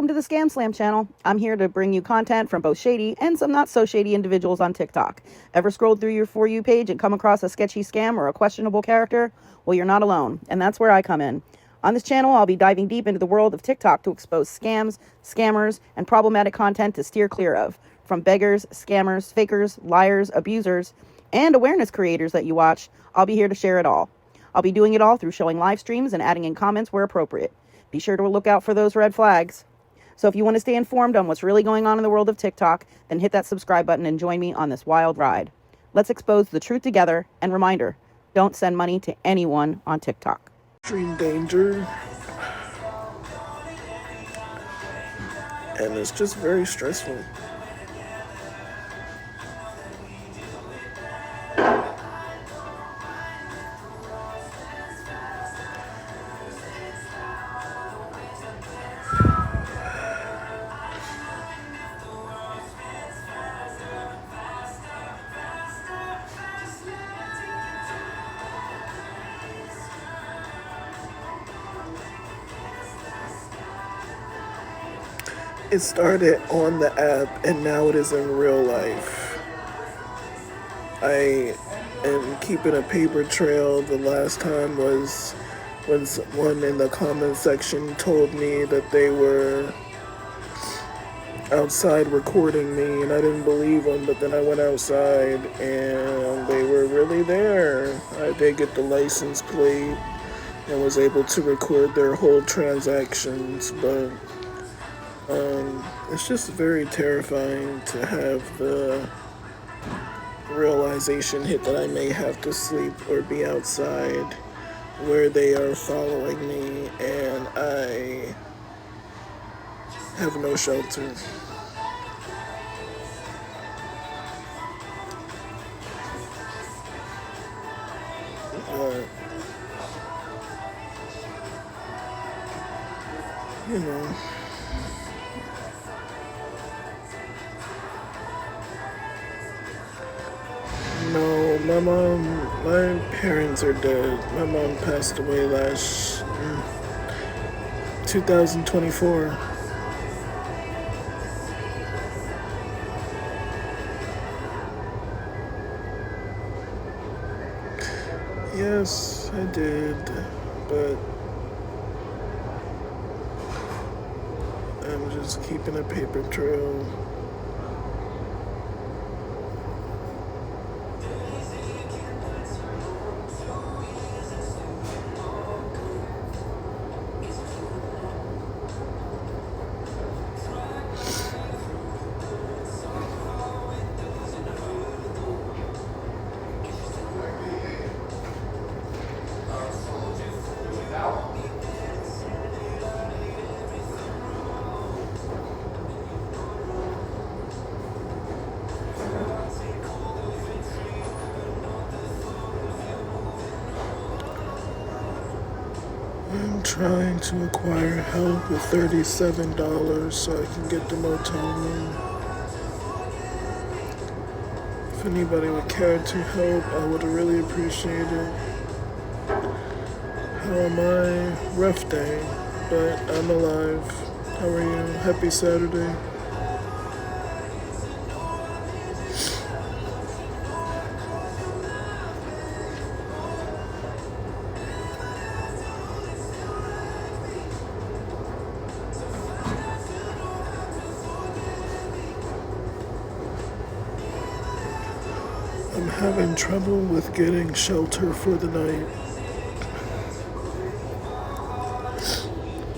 to the ScamSlam channel. I'm here to bring you content from both shady and some not so shady individuals on TikTok. Ever scrolled through your For You page and come across a sketchy scam or a questionable character? Well, you're not alone, and that's where I come in. On this channel, I'll be diving deep into the world of TikTok to expose scams, scammers, and problematic content to steer clear of. From beggars, scammers, fakers, liars, abusers, and awareness creators that you watch, I'll be here to share it all. I'll be doing it all through showing live streams and adding in comments where appropriate. Be sure to look out for those red flags. So if you want to stay informed on what's really going on in the world of TikTok, then hit that subscribe button and join me on this wild ride. Let's expose the truth together, and reminder, don't send money to anyone on TikTok. Extreme danger. And it's just very stressful. It started on the app and now it is in real life. I am keeping a paper trail. The last time was when someone in the comment section told me that they were outside recording me, and I didn't believe them, but then I went outside and they were really there. I did get the license plate and was able to record their whole transactions, but it's just very terrifying to have the realization hit that I may have to sleep or be outside where they are following me and I have no shelter. You know. No, my parents are dead. My mom passed away last 2024. Yes, I did, but I'm just keeping a paper trail. I'm trying to acquire help with $37 so I can get the motel room. If anybody would care to help, I would really appreciate it. How am I? Rough day, but I'm alive. How are you? Happy Saturday. I'm having trouble with getting shelter for the night.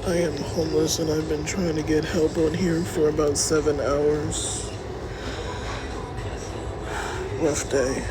I am homeless and I've been trying to get help on here for about 7 hours. Rough day.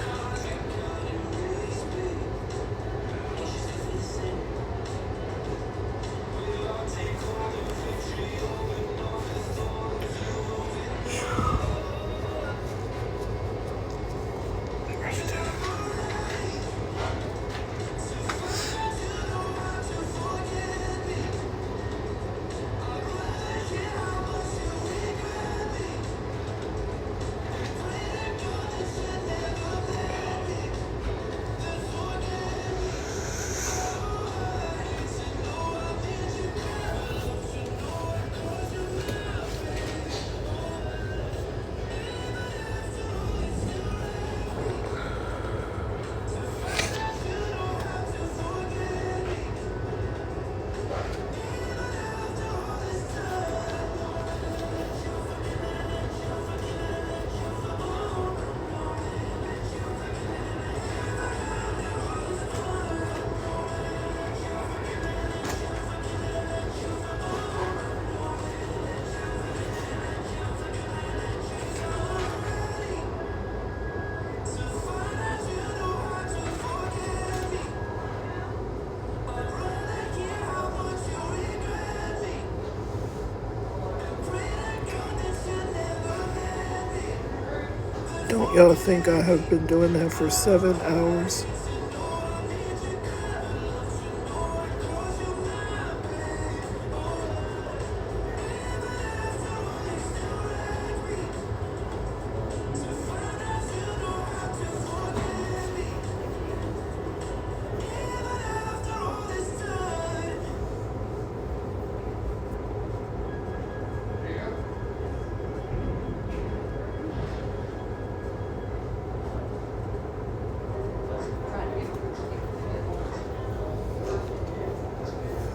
Y'all think I have been doing that for 7 hours?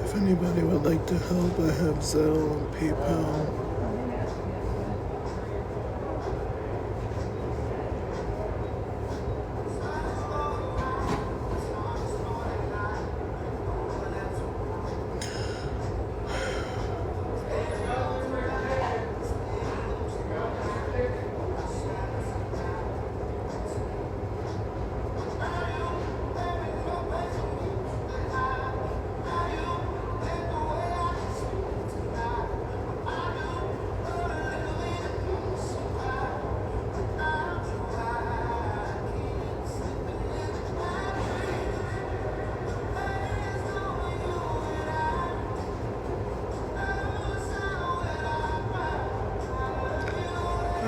If anybody would like to help, I have Zelle and PayPal.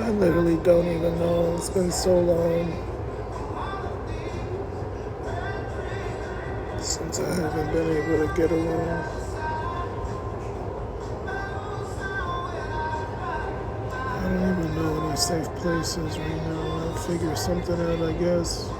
I literally don't even know. It's been so long since I haven't been able to get along. I don't even know any safe places right now. I'll figure something out, I guess.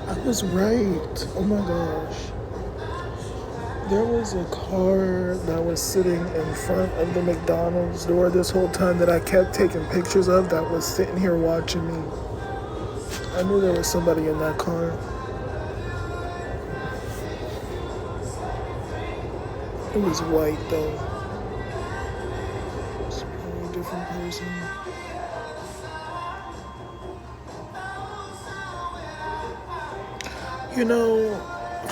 I was right. Oh my gosh. There was a car that was sitting in front of the McDonald's door this whole time that I kept taking pictures of that was sitting here watching me. I knew there was somebody in that car. It was white though. It's probably a different person. You know,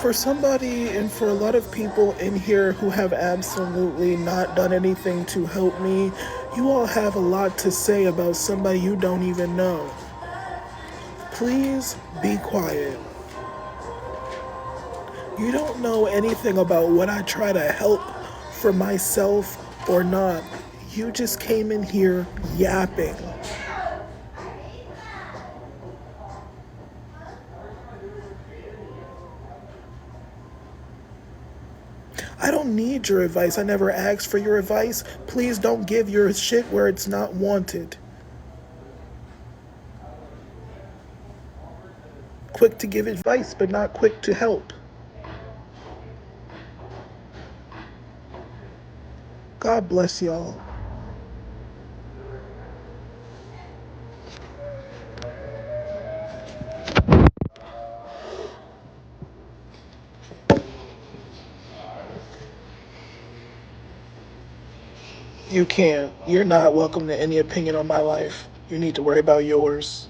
for somebody and for a lot of people in here who have absolutely not done anything to help me, you all have a lot to say about somebody you don't even know. Please be quiet. You don't know anything about what I try to help for myself or not. You just came in here yapping. I don't need your advice. I never asked for your advice. Please don't give your shit where it's not wanted. Quick to give advice, but not quick to help. God bless y'all. You can't. You're not welcome to any opinion on my life. You need to worry about yours.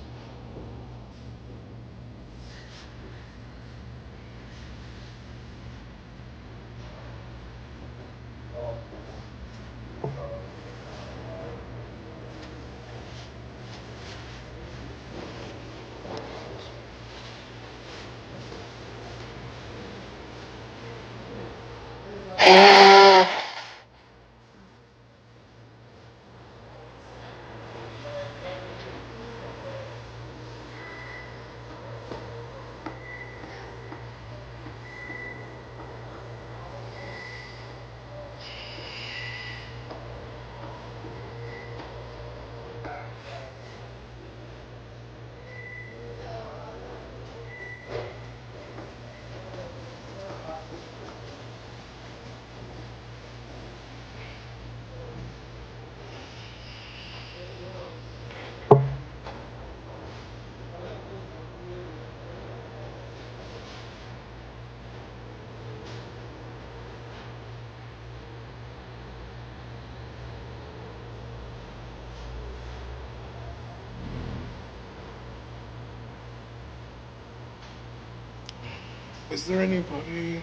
Is there anybody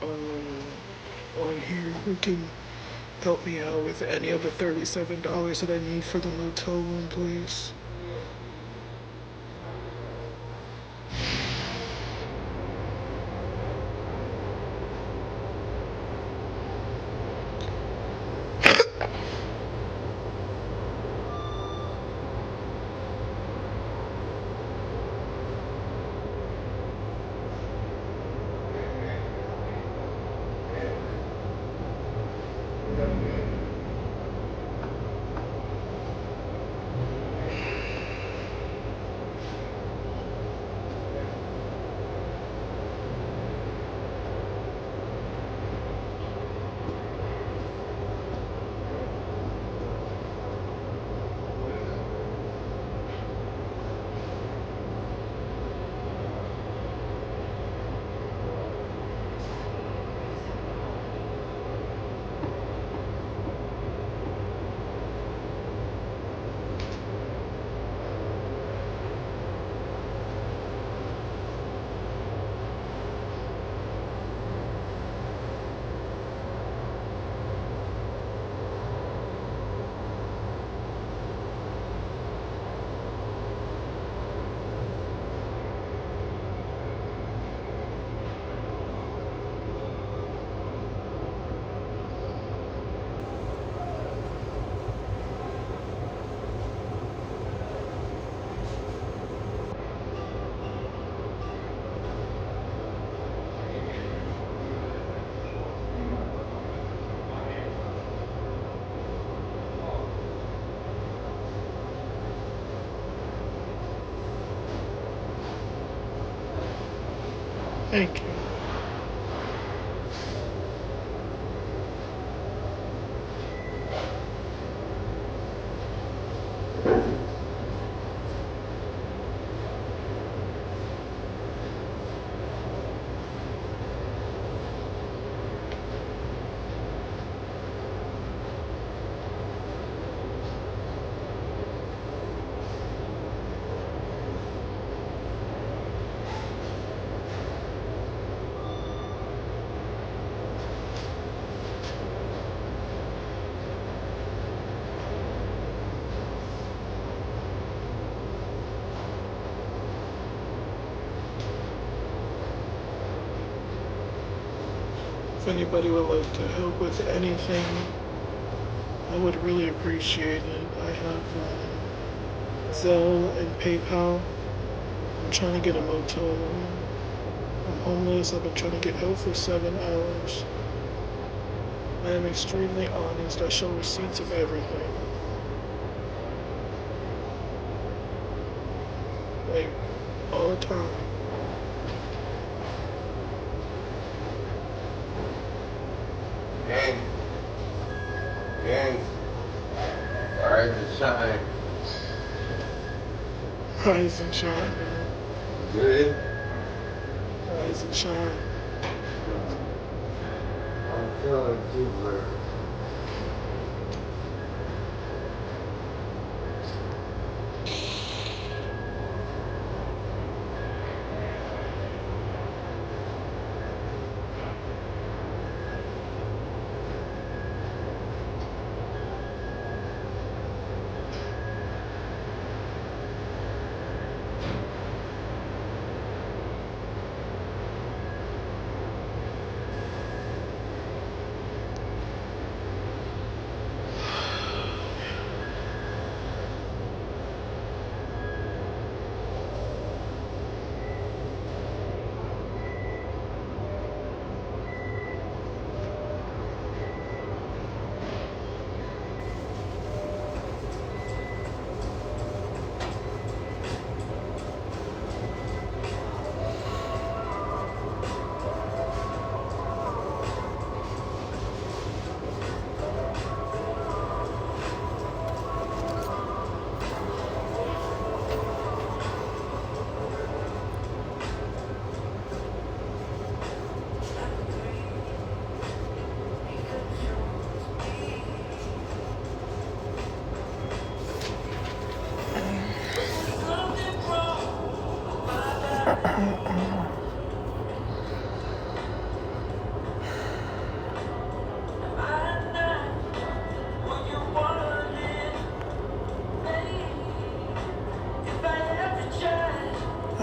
on here who can help me out with any of the $37 that I need for the motel room, please? Thank you. If anybody would like to help with anything, I would really appreciate it. I have Zelle and PayPal. I'm trying to get a motel room. I'm homeless. I've been trying to get help for 7 hours. I am extremely honest. I show receipts of everything. Like, all the time. Gang. Gang. Rise and shine. Rise and shine, man. Good. Rise and shine. I'm feeling too good.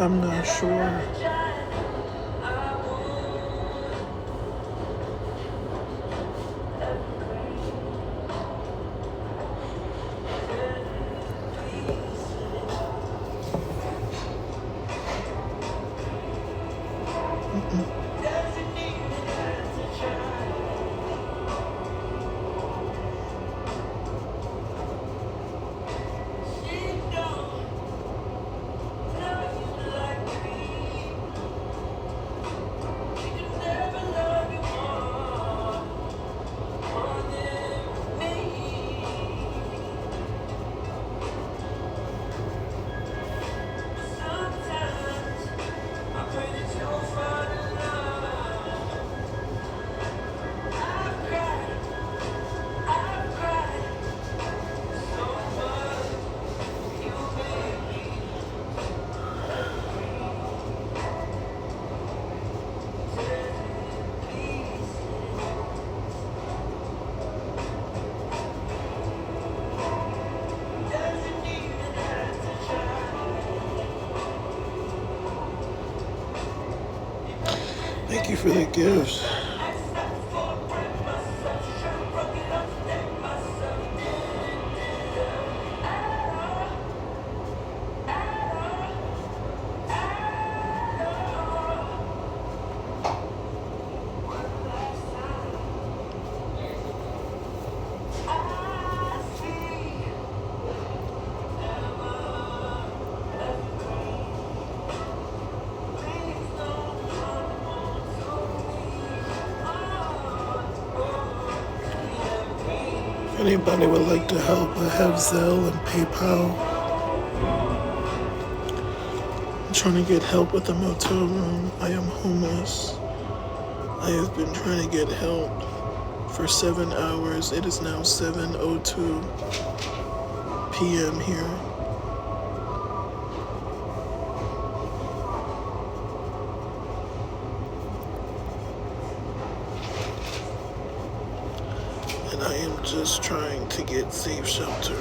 I'm not sure. Thank you for the gifts. If anybody would like to help, I have Zelle and PayPal. I'm trying to get help with the motel room. I am homeless. I have been trying to get help for 7 hours. It is now 7:02 p.m. here. And I am just trying to get safe shelter.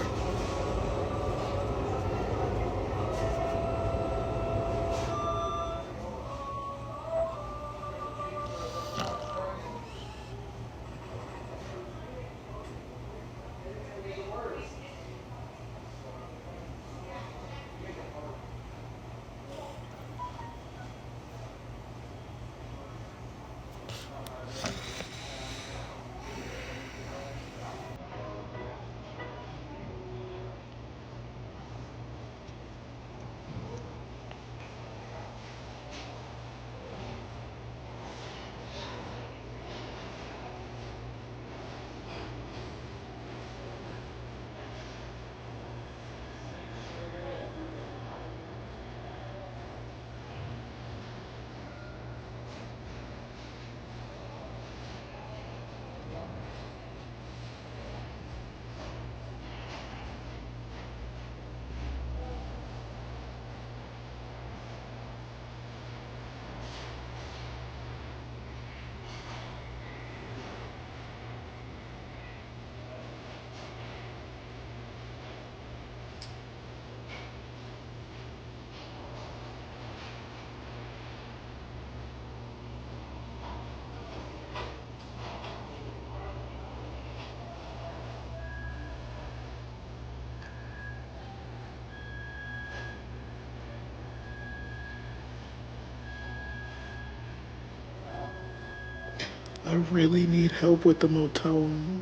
I really need help with the motel room.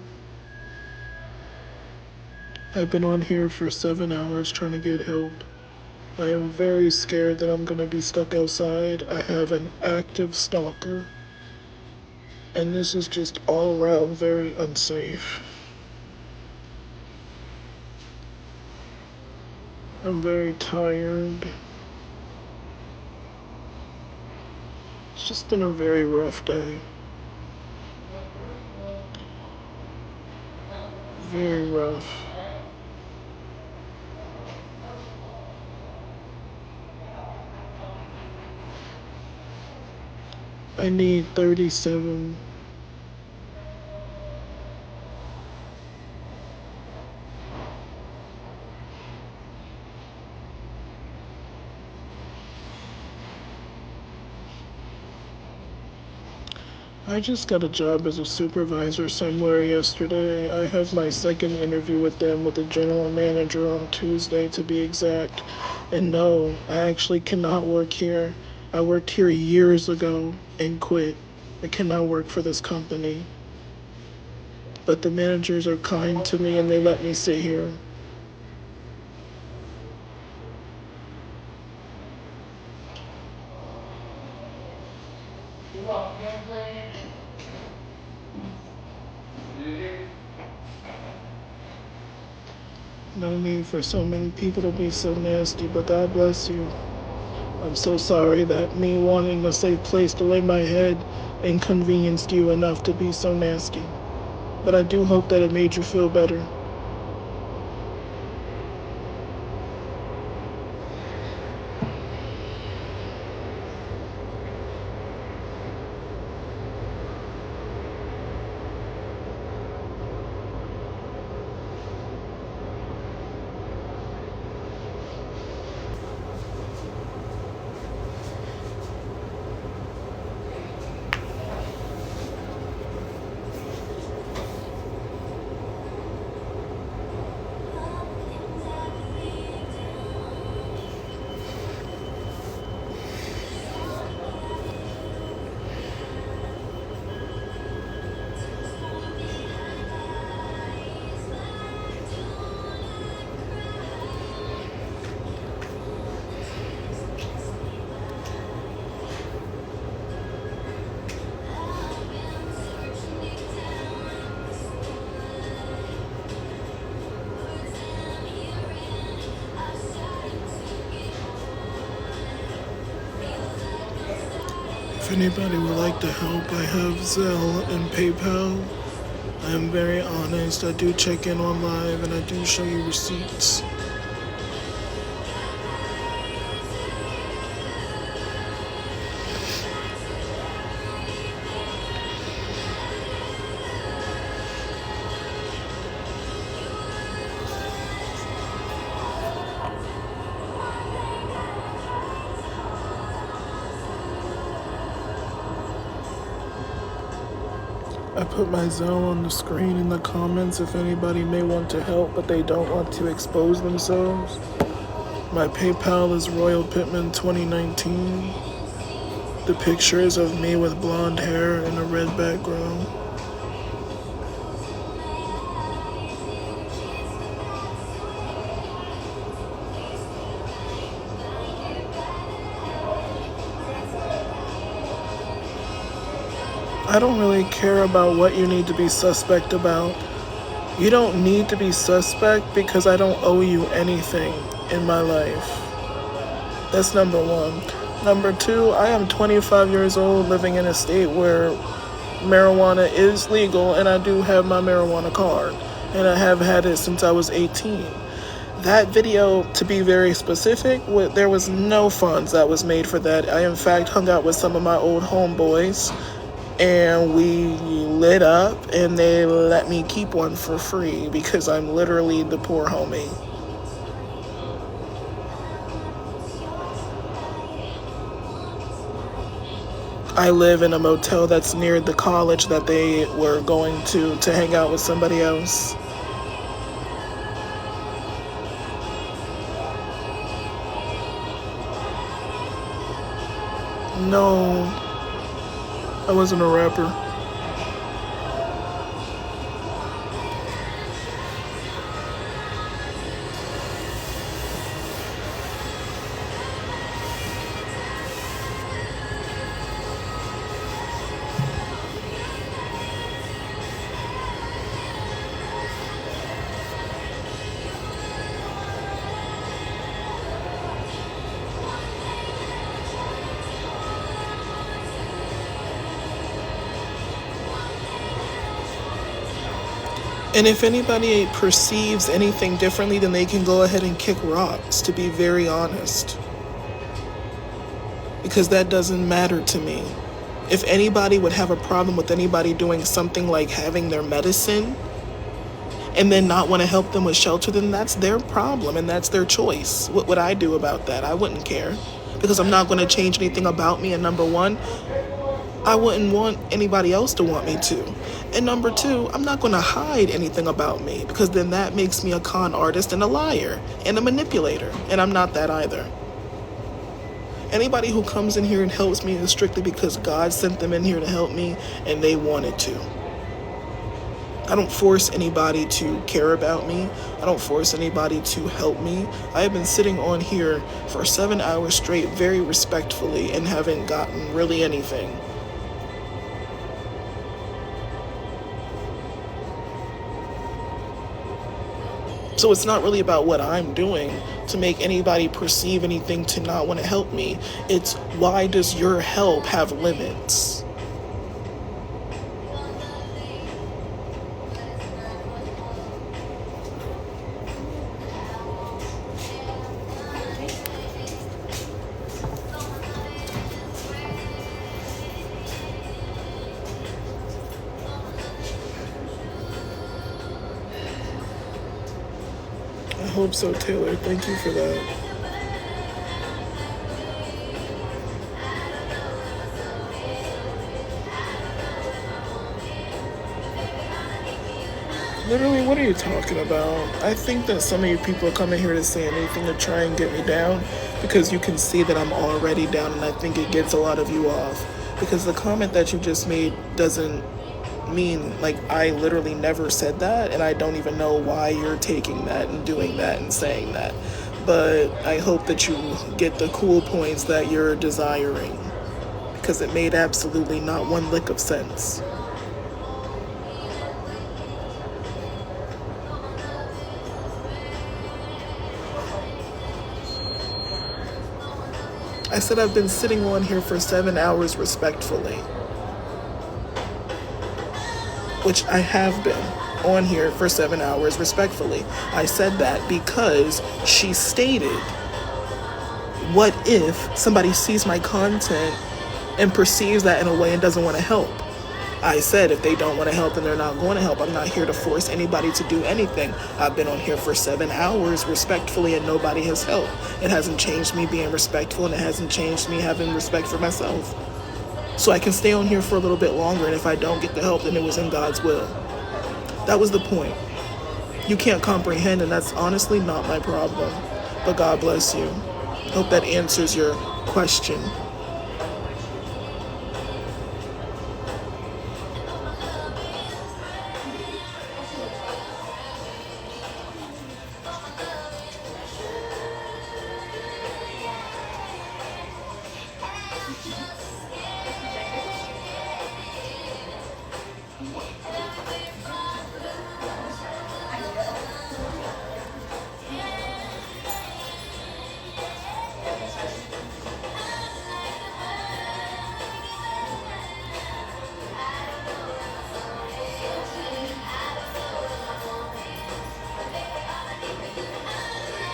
I've been on here for 7 hours trying to get help. I am very scared that I'm gonna be stuck outside. I have an active stalker. And this is just all around very unsafe. I'm very tired. It's just been a very rough day. Very rough. I need 37. I just got a job as a supervisor somewhere yesterday. I have my second interview with them with the general manager on Tuesday, to be exact. And no, I actually cannot work here. I worked here years ago and quit. I cannot work for this company. But the managers are kind to me and they let me sit here. No need for so many people to be so nasty, but God bless you. I'm so sorry that me wanting a safe place to lay my head inconvenienced you enough to be so nasty. But I do hope that it made you feel better. If anybody would like to help, I have Zelle and PayPal. I am very honest. I do check in on live and I do show you receipts. I put my Zelle on the screen in the comments if anybody may want to help but they don't want to expose themselves. My PayPal is Royal Pittman 2019. The picture is of me with blonde hair and a red background. I don't really care about what you need to be suspect about. You don't need to be suspect because I don't owe you anything in my life. That's number one. Number two, I am 25 years old living in a state where marijuana is legal and I do have my marijuana card. And I have had it since I was 18. That video, to be very specific, there was no funds that was made for that. I in fact hung out with some of my old homeboys and we lit up and they let me keep one for free because I'm literally the poor homie. I live in a motel that's near the college that they were going to hang out with somebody else. No, I wasn't a rapper. And if anybody perceives anything differently, then they can go ahead and kick rocks, to be very honest. Because that doesn't matter to me. If anybody would have a problem with anybody doing something like having their medicine and then not want to help them with shelter, then that's their problem and that's their choice. What would I do about that? I wouldn't care because I'm not going to change anything about me. And number one, I wouldn't want anybody else to want me to. And number two, I'm not going to hide anything about me, because then that makes me a con artist and a liar and a manipulator. And I'm not that either. Anybody who comes in here and helps me is strictly because God sent them in here to help me and they wanted to. I don't force anybody to care about me. I don't force anybody to help me. I have been sitting on here for 7 hours straight very respectfully and haven't gotten really anything. So it's not really about what I'm doing to make anybody perceive anything to not want to help me. It's, why does your help have limits? I hope so, Taylor. Thank you for that. Literally, what are you talking about? I think that some of you people are coming here to say anything to try and get me down because you can see that I'm already down, and I think it gets a lot of you off. Because the comment that you just made doesn't mean, like, I literally never said that, and I don't even know why you're taking that and doing that and saying that. But I hope that you get the cool points that you're desiring, because it made absolutely not one lick of sense. I said I've been sitting on here for 7 hours respectfully. Which I have been on here for 7 hours respectfully. I said that because she stated, what if somebody sees my content and perceives that in a way and doesn't want to help? I said if they don't want to help, then they're not going to help. I'm not here to force anybody to do anything. I've been on here for 7 hours respectfully and nobody has helped. It hasn't changed me being respectful, and it hasn't changed me having respect for myself. So I can stay on here for a little bit longer, and if I don't get the help, then it was in God's will. That was the point. You can't comprehend, and that's honestly not my problem. But God bless you. Hope that answers your question.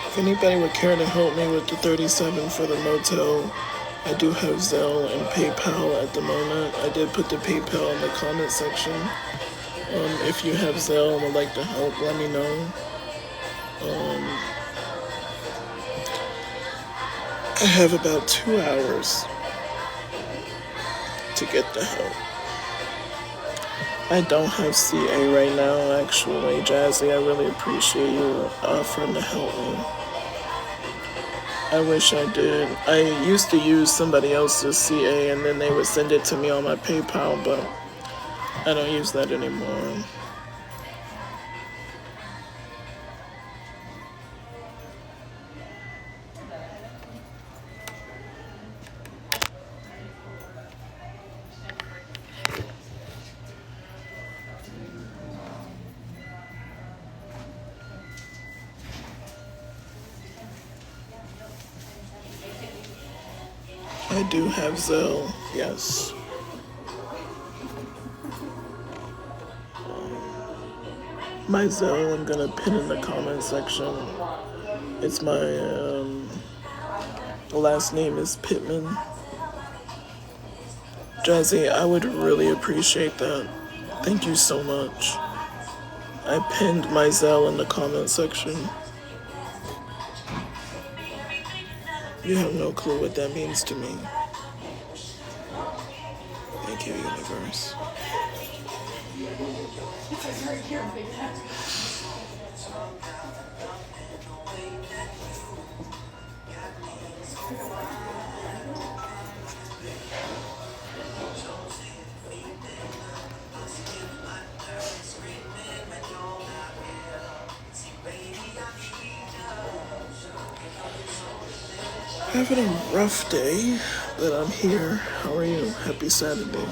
If anybody would care to help me with the 37 for the motel, I do have Zelle and PayPal at the moment. I did put the PayPal in the comment section. If you have Zelle and would like to help, let me know. I have about 2 hours to get the help. I don't have CA right now, actually. Jazzy, I really appreciate you offering to help me. I wish I did. I used to use somebody else's CA and then they would send it to me on my PayPal, but I don't use that anymore. I do have Zelle, yes. My Zelle, I'm gonna pin in the comment section. It's my last name is Pittman. Jazzy, I would really appreciate that. Thank you so much. I pinned my Zelle in the comment section. You have no clue what that means to me. Thank Thank you, universe. Having a rough day, but I'm here. How are you? Happy Saturday.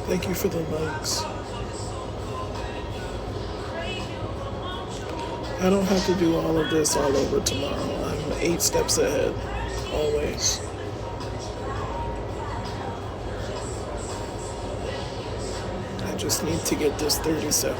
Thank you for the likes. I don't have to do all of this all over tomorrow. I'm 8 steps ahead, always. I just need to get this 37.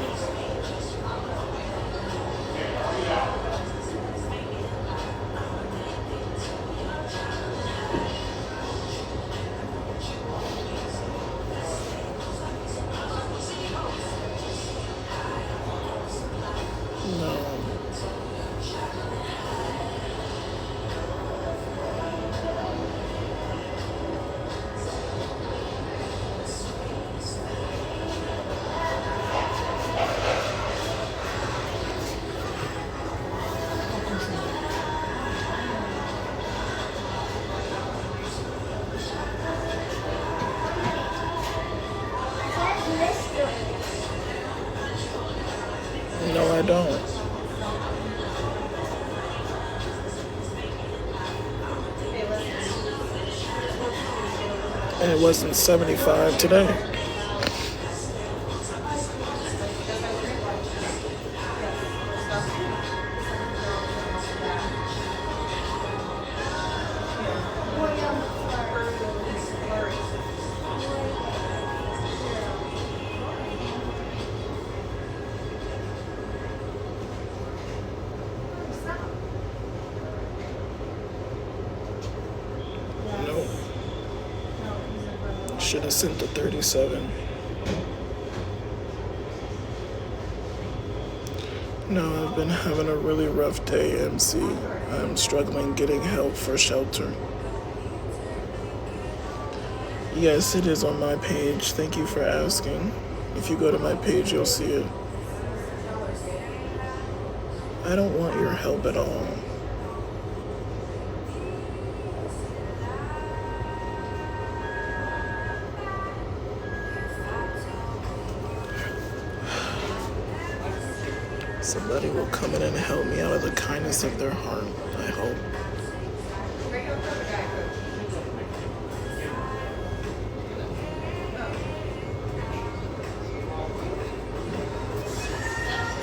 No, I don't. And it wasn't 75 today. Nope. Should have sent the 37. No, I've been having a really rough day, MC. I'm struggling getting help for shelter. Yes, it is on my page. Thank you for asking. If you go to my page, you'll see it. I don't want your help at all. Somebody will come in and help me out of the kindness of their heart, I hope.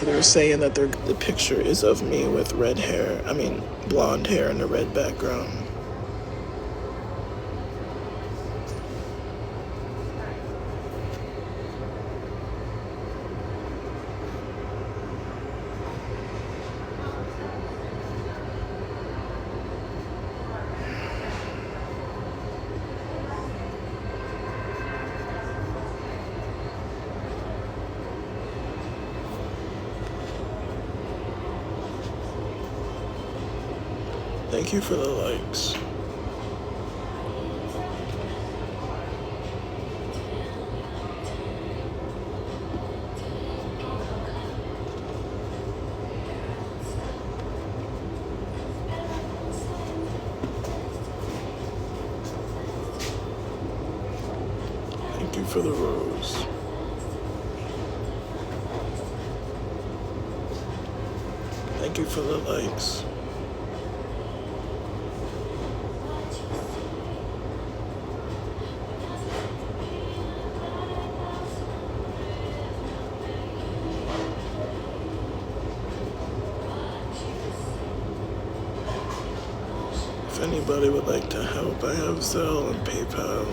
They're saying that the picture is of me with blonde hair and a red background. Thank you for the likes. Thank you for the rose. Thank you for the likes. If anybody would like to help, I have Zelle and PayPal.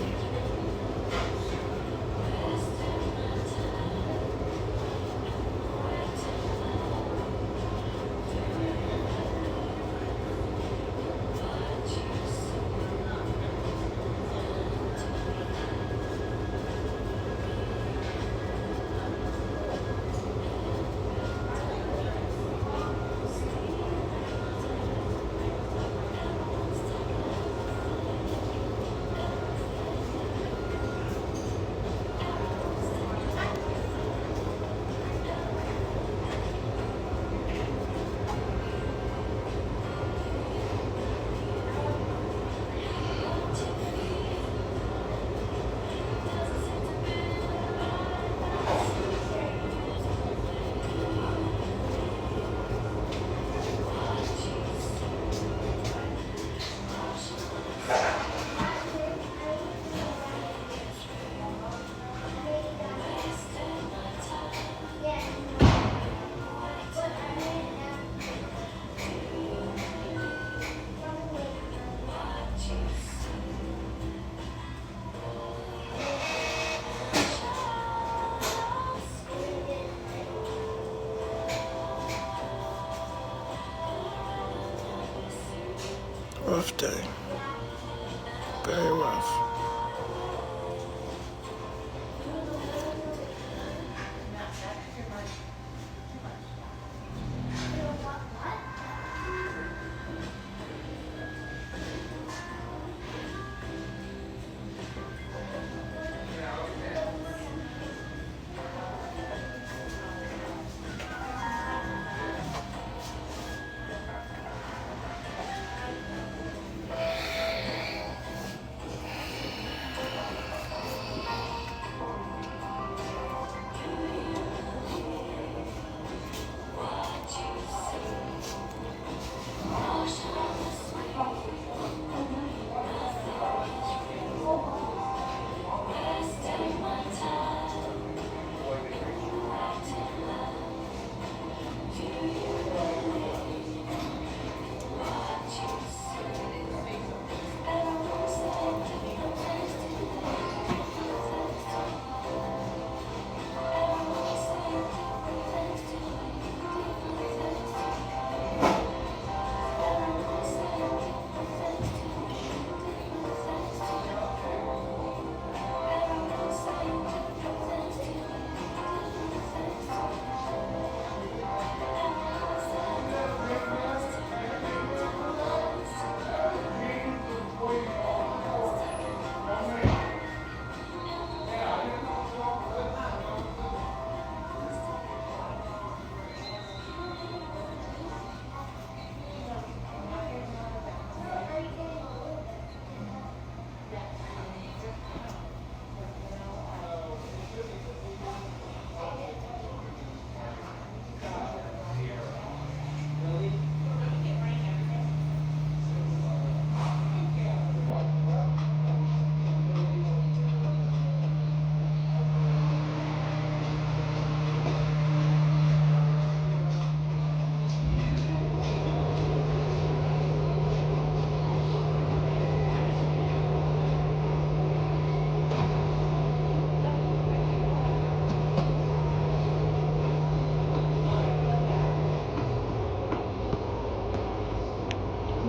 Rough day. Very rough.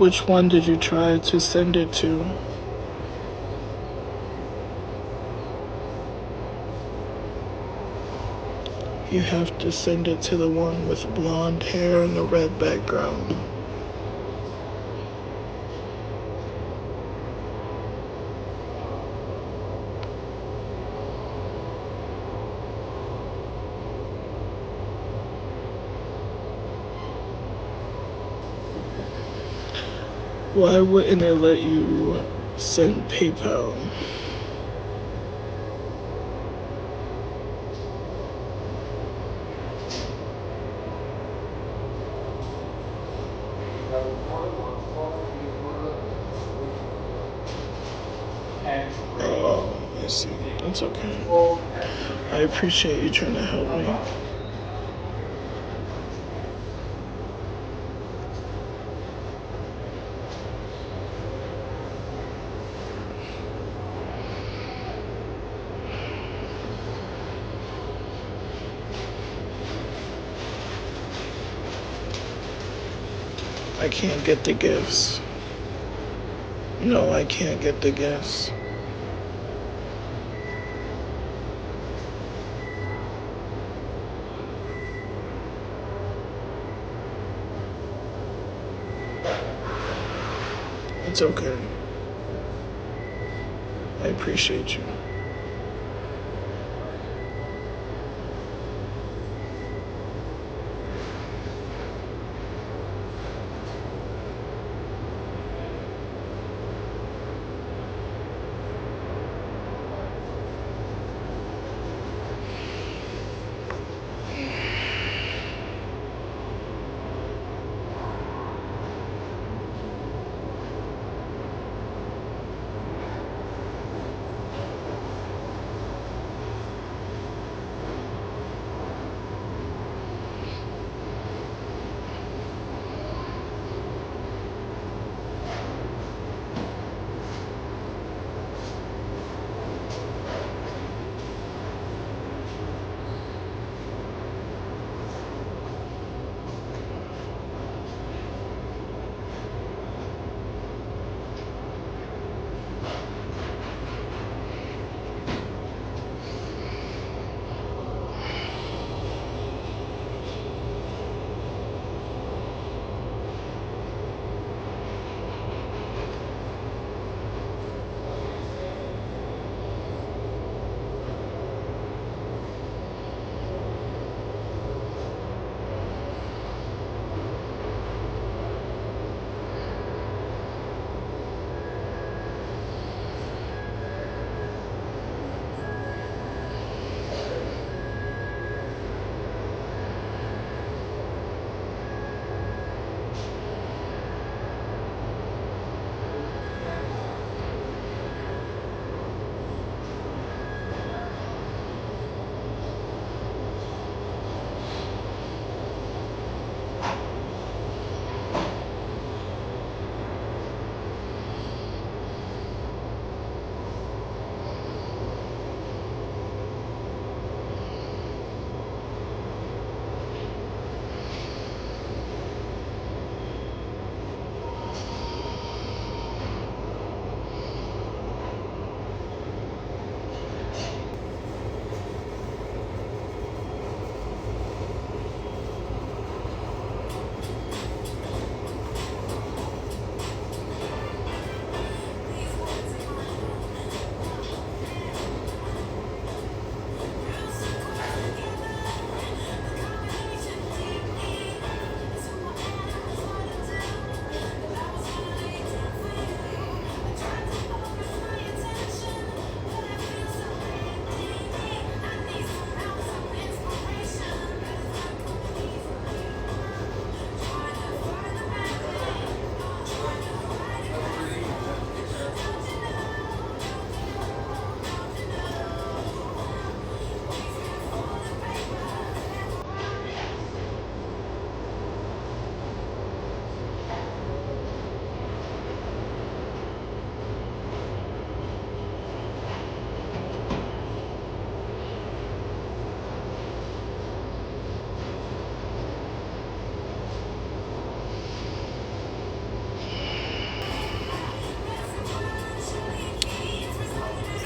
Which one did you try to send it to? You have to send it to the one with blonde hair and a red background. Why wouldn't it let you send PayPal? Oh, I see. That's okay. I appreciate you trying to help me. I can't get the gifts. No, I can't get the gifts. It's okay. I appreciate you.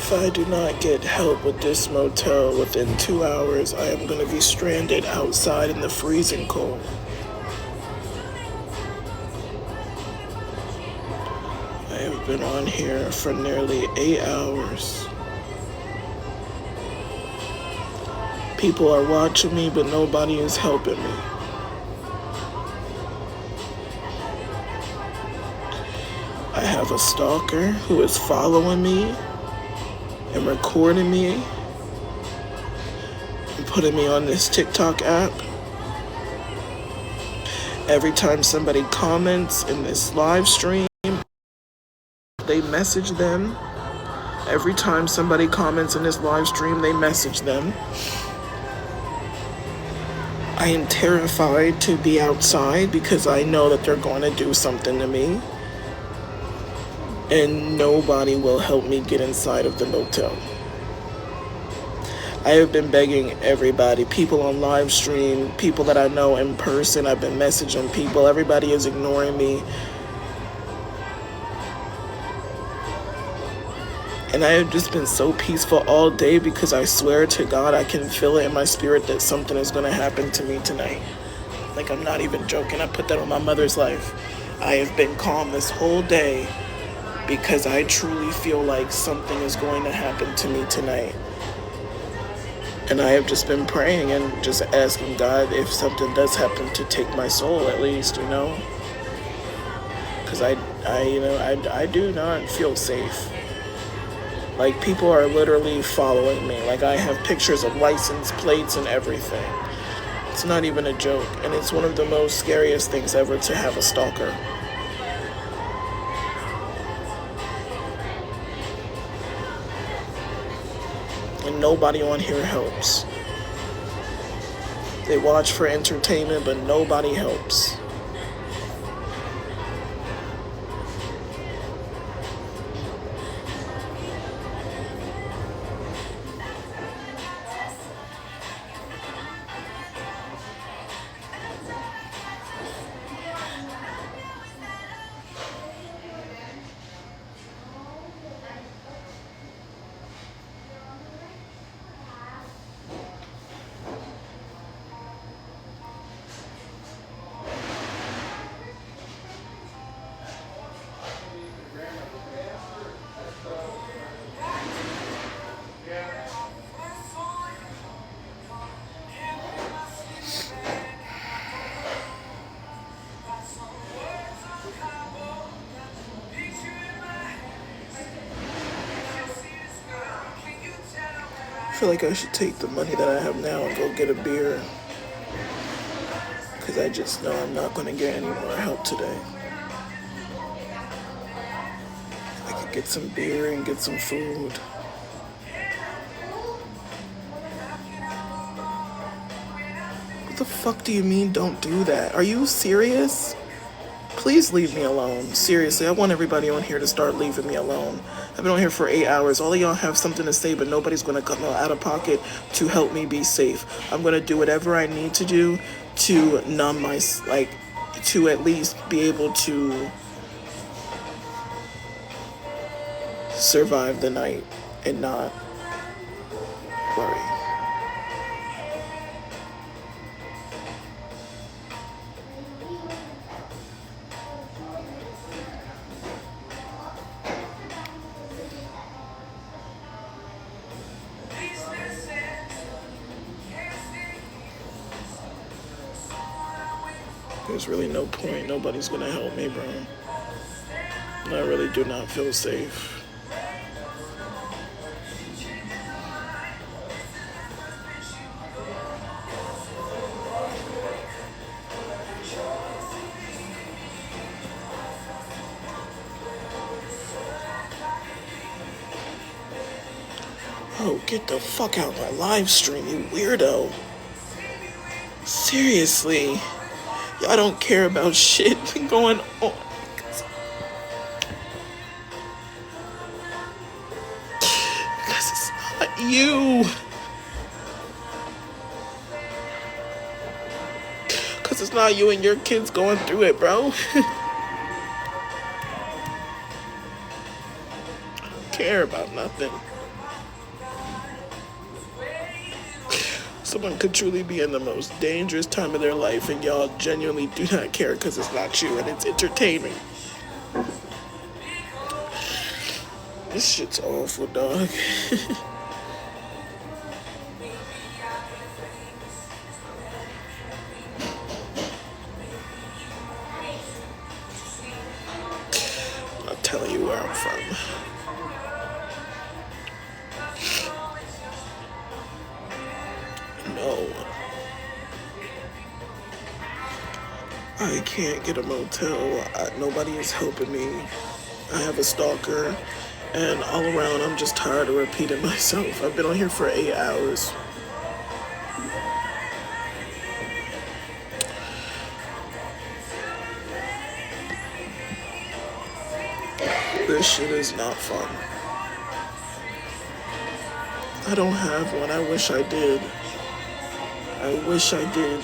If I do not get help with this motel within 2 hours, I am going to be stranded outside in the freezing cold. I have been on here for nearly 8 hours. People are watching me, but nobody is helping me. I have a stalker who is following me and recording me and putting me on this TikTok app. Every time somebody comments in this live stream, they message them. Every time somebody comments in this live stream, they message them. I am terrified to be outside because I know that they're going to do something to me. And nobody will help me get inside of the motel. I have been begging everybody, people on live stream, people that I know in person. I've been messaging people. Everybody is ignoring me. And I have just been so peaceful all day because I swear to God, I can feel it in my spirit that something is going to happen to me tonight. Like, I'm not even joking. I put that on my mother's life. I have been calm this whole day because I truly feel like something is going to happen to me tonight. And I have just been praying and just asking God if something does happen to take my soul at least, you know? Because I do not feel safe. Like, people are literally following me. Like, I have pictures of license plates and everything. It's not even a joke. And it's one of the most scariest things ever to have a stalker. And nobody on here helps. They watch for entertainment, but nobody helps. I feel like I should take the money that I have now and go get a beer. Because I just know I'm not going to get any more help today. I could get some beer and get some food. What the fuck do you mean don't do that? Are you serious? Please leave me alone. Seriously, I want everybody on here to start leaving me alone. I've been on here for 8 hours. All of y'all have something to say, but nobody's going to come out of pocket to help me be safe. I'm going to do whatever I need to do to numb my, to at least be able to survive the night and not worry. There's really no point. Nobody's gonna help me, bro. I really do not feel safe. Oh, get the fuck out of my live stream, you weirdo. Seriously. Y'all don't care about shit going on. Because it's not you. Because it's not you and your kids going through it, bro. I don't care about nothing. Someone could truly be in the most dangerous time of their life and y'all genuinely do not care because it's not you and it's entertaining. This shit's awful, dog. I'm not telling you where I'm from. No. I can't get a motel. Nobody is helping me. I have a stalker, and all around I'm just tired of repeating myself. I've been on here for 8 hours. This shit is not fun. I don't have one. I wish I did. I wish I did.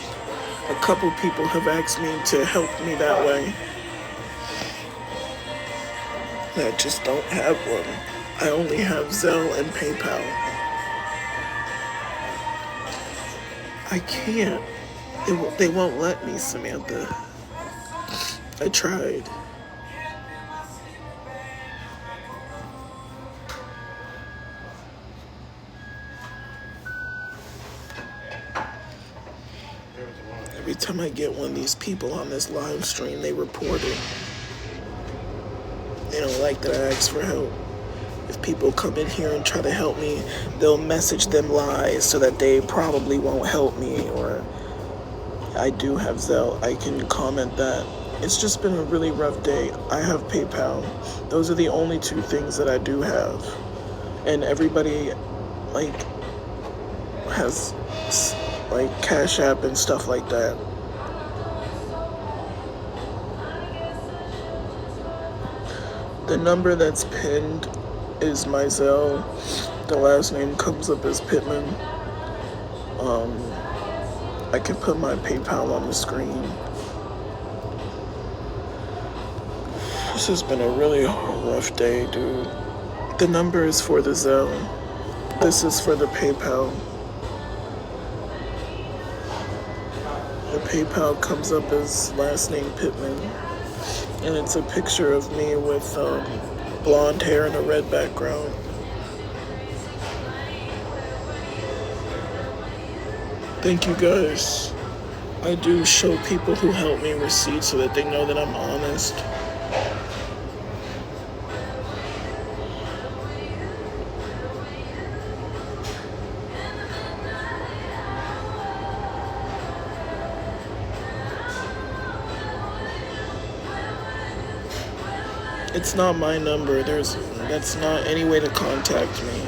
A couple people have asked me to help me that way. I just don't have one. I only have Zelle and PayPal. I can't. They won't let me, Samantha. I tried. Every time I get one of these people on this live stream, they report it. They don't like that I ask for help. If people come in here and try to help me, they'll message them lies so that they probably won't help me. Or I do have Zelle. I can comment that. It's just been a really rough day. I have PayPal. Those are the only 2 things that I do have. And everybody, like, has, like, Cash App and stuff like that. The number that's pinned is my Zelle. The last name comes up as Pittman. I can put my PayPal on the screen. This has been a really rough day, dude. The number is for the Zelle. This is for the PayPal. The PayPal comes up as last name Pittman. And it's a picture of me with blonde hair and a red background. Thank you guys. I do show people who help me receipts so that they know that I'm honest. It's not my number. That's not any way to contact me.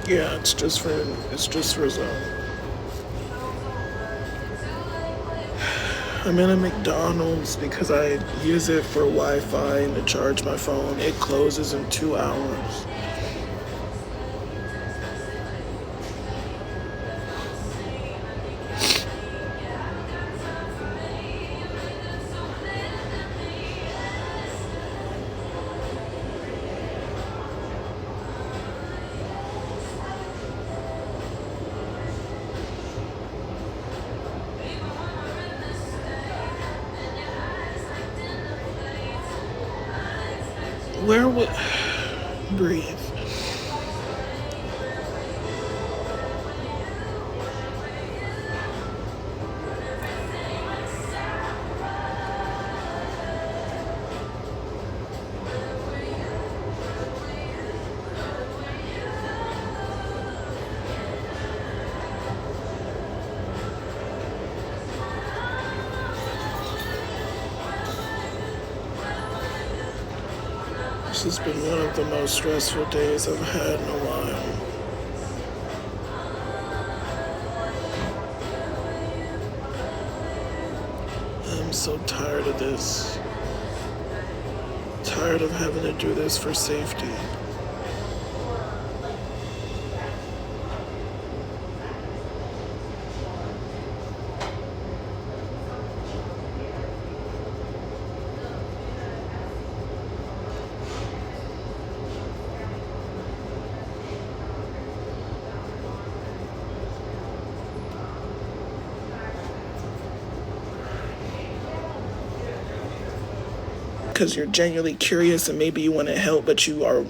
Yeah, it's just for Zone. I'm in a McDonald's because I use it for Wi-Fi and to charge my phone. It closes in 2 hours. Where would... Breathe. This has been one of the most stressful days I've had in a while. I'm so tired of this. Tired of having to do this for safety. because you're genuinely curious and maybe you want to help, but you are,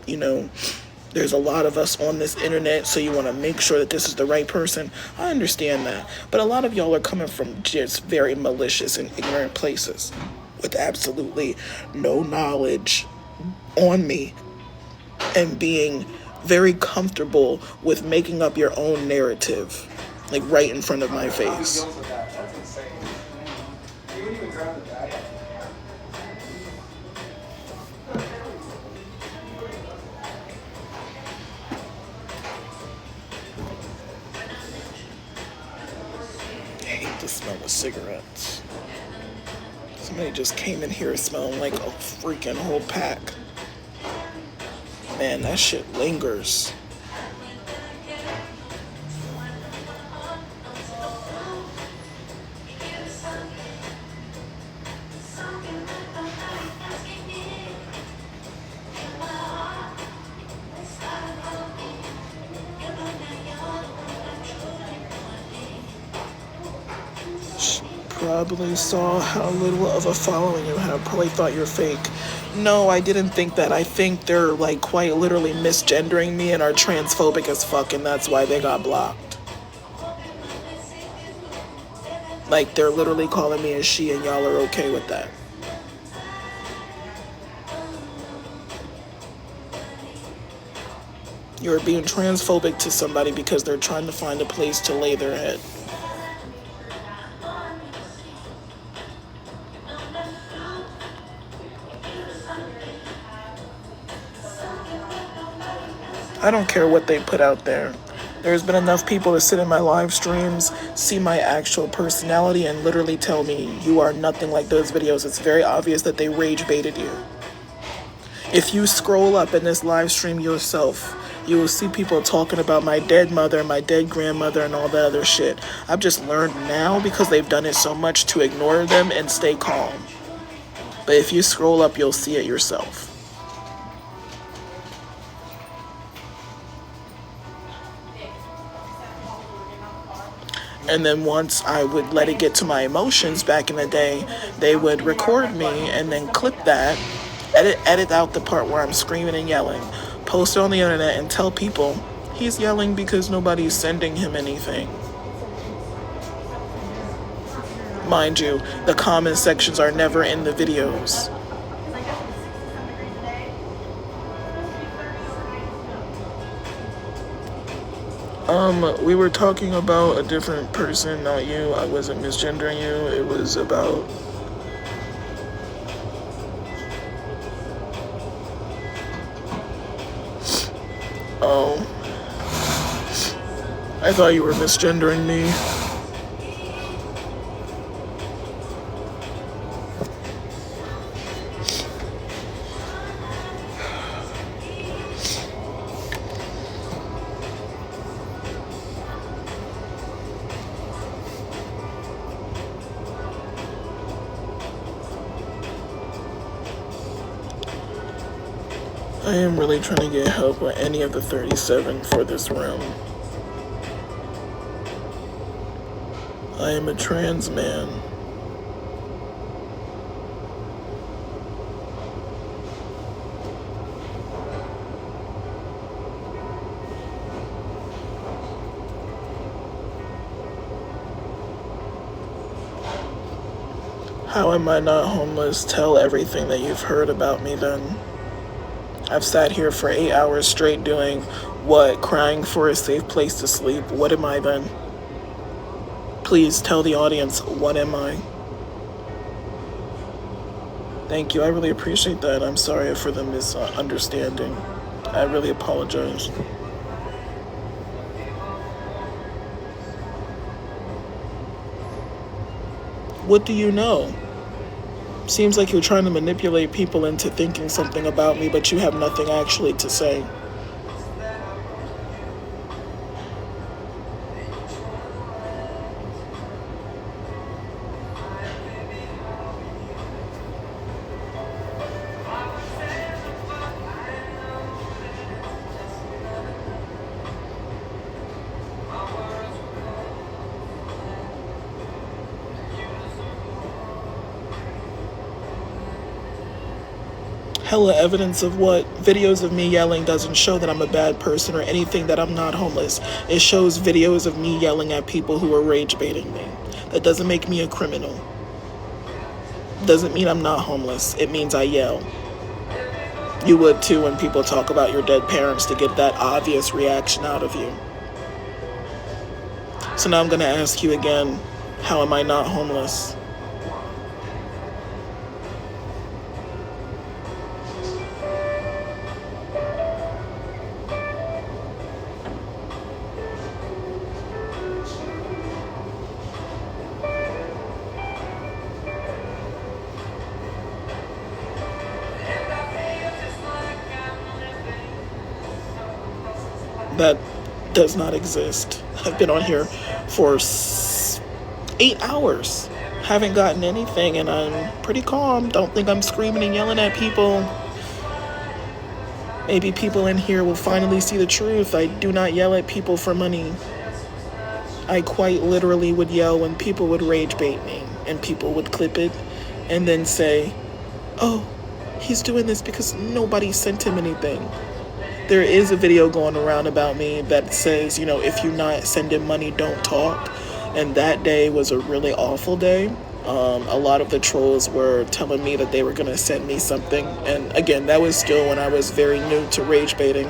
there's a lot of us on this internet, so you want to make sure that this is the right person. I understand that. But a lot of y'all are coming from just very malicious and ignorant places with absolutely no knowledge on me and being very comfortable with making up your own narrative, like right in front of my face. I hate the smell of cigarettes. Somebody just came in here smelling like a freaking whole pack. Man, that shit lingers. Probably saw how little of a following you have. Probably thought you're fake. No, I didn't think that. I think they're like quite literally misgendering me and are transphobic as fuck, and that's why they got blocked. Like, they're literally calling me a she and y'all are okay with that. You're being transphobic to somebody because they're trying to find a place to lay their head. I don't care what they put out there. There's been enough people to sit in my live streams, see my actual personality, and literally tell me you are nothing like those videos. It's very obvious that they rage baited you. If you scroll up in this live stream yourself, you will see people talking about my dead mother, my dead grandmother, and all that other shit. I've just learned now, because they've done it so much, to ignore them and stay calm. But if you scroll up, you'll see it yourself. And then once I would let it get to my emotions back in the day, they would record me and then clip that, edit out the part where I'm screaming and yelling, post it on the internet and tell people he's yelling because nobody's sending him anything. Mind you, the comment sections are never in the videos. We were talking about a different person, not you. I wasn't misgendering you. It was about... Oh. I thought you were misgendering me. I am really trying to get help with any of the 37 for this room. I am a trans man. How am I not homeless? Tell everything that you've heard about me then. I've sat here for 8 hours straight doing what? Crying for a safe place to sleep. What am I then? Please tell the audience, what am I? Thank you, I really appreciate that. I'm sorry for the misunderstanding. I really apologize. What do you know? Seems like you're trying to manipulate people into thinking something about me, but you have nothing actually to say. hella evidence of what? Videos of me yelling doesn't show that I'm a bad person or anything, that I'm not homeless. It shows videos of me yelling at people who are rage baiting me. That doesn't make me a criminal. Doesn't mean I'm not homeless. It means I yell. You would too when people talk about your dead parents to get that obvious reaction out of you. So now I'm going to ask you again, how am I not homeless? That does not exist. I've been on here for 8 hours. Haven't gotten anything, and I'm pretty calm. Don't think I'm screaming and yelling at people. Maybe people in here will finally see the truth. I do not yell at people for money. I quite literally would yell when people would rage bait me, and people would clip it and then say, oh, he's doing this because nobody sent him anything. There is a video going around about me that says, you know, if you're not sending money, don't talk. And that day was a really awful day. A lot of the trolls were telling me that they were going to send me something. And again, that was still when I was very new to rage baiting.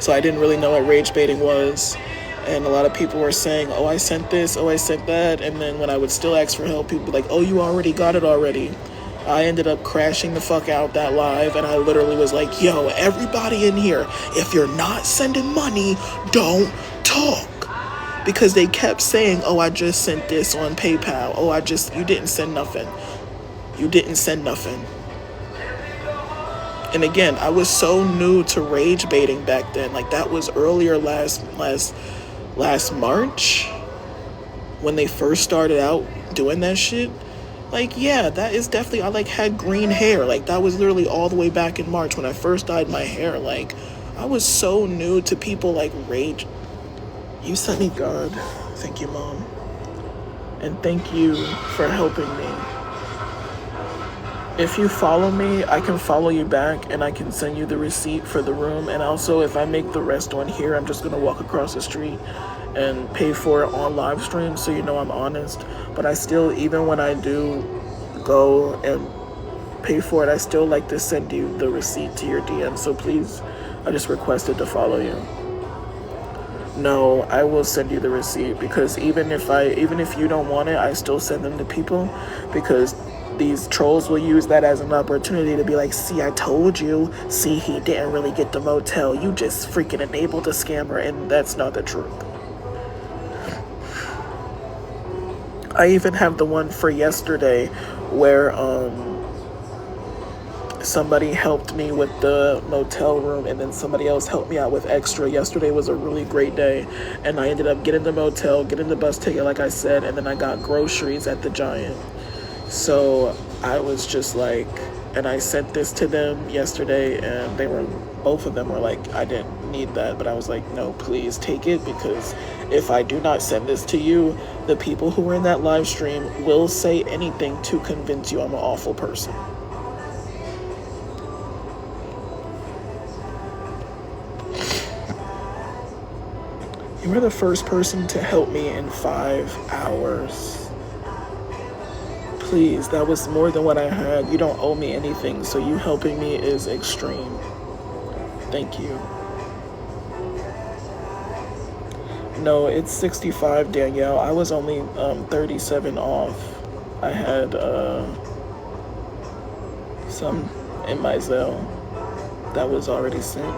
So I didn't really know what rage baiting was. And a lot of people were saying, oh, I sent this, oh, I sent that. And then when I would still ask for help, people would be like, oh, you already got it already. I ended up crashing the fuck out that live, and I literally was like, yo, everybody in here, if you're not sending money, don't talk. Because they kept saying, oh, I just sent this on PayPal. Oh, you didn't send nothing. You didn't send nothing. And again, I was so new to rage baiting back then. Like, that was earlier last March when they first started out doing that shit. Like, yeah, that is definitely, I like had green hair. Like, that was literally all the way back in March when I first dyed my hair. Like, I was so new to people like rage. You sent me God. Thank you, Mom. And thank you for helping me. If you follow me, I can follow you back and I can send you the receipt for the room. And also, if I make the rest on here, I'm just going to walk across the street and pay for it on live stream, so you know I'm honest. But I still, even when I do go and pay for it, I still like to send you the receipt to your DM. So please, I just requested to follow you. No, I will send you the receipt, because even if you don't want it, I still send them to people, because these trolls will use that as an opportunity to be like, see, I told you. See, he didn't really get the motel. You just freaking enabled a scammer, and that's not the truth. I even have the one for yesterday where somebody helped me with the motel room, and then somebody else helped me out with extra. Yesterday was a really great day, and I ended up getting the motel, getting the bus ticket like I said, and then I got groceries at the Giant. So I was just like, and I sent this to them yesterday, and both of them were like, I didn't need that, but I was like, no, please take it, because if I do not send this to you, the people who were in that live stream will say anything to convince you I'm an awful person. You were the first person to help me in 5 hours. Please, that was more than what I had. You don't owe me anything, so you helping me is extreme. Thank you. No, it's 65, Danielle. I was only 37 off. I had some in my Zelle that was already sent.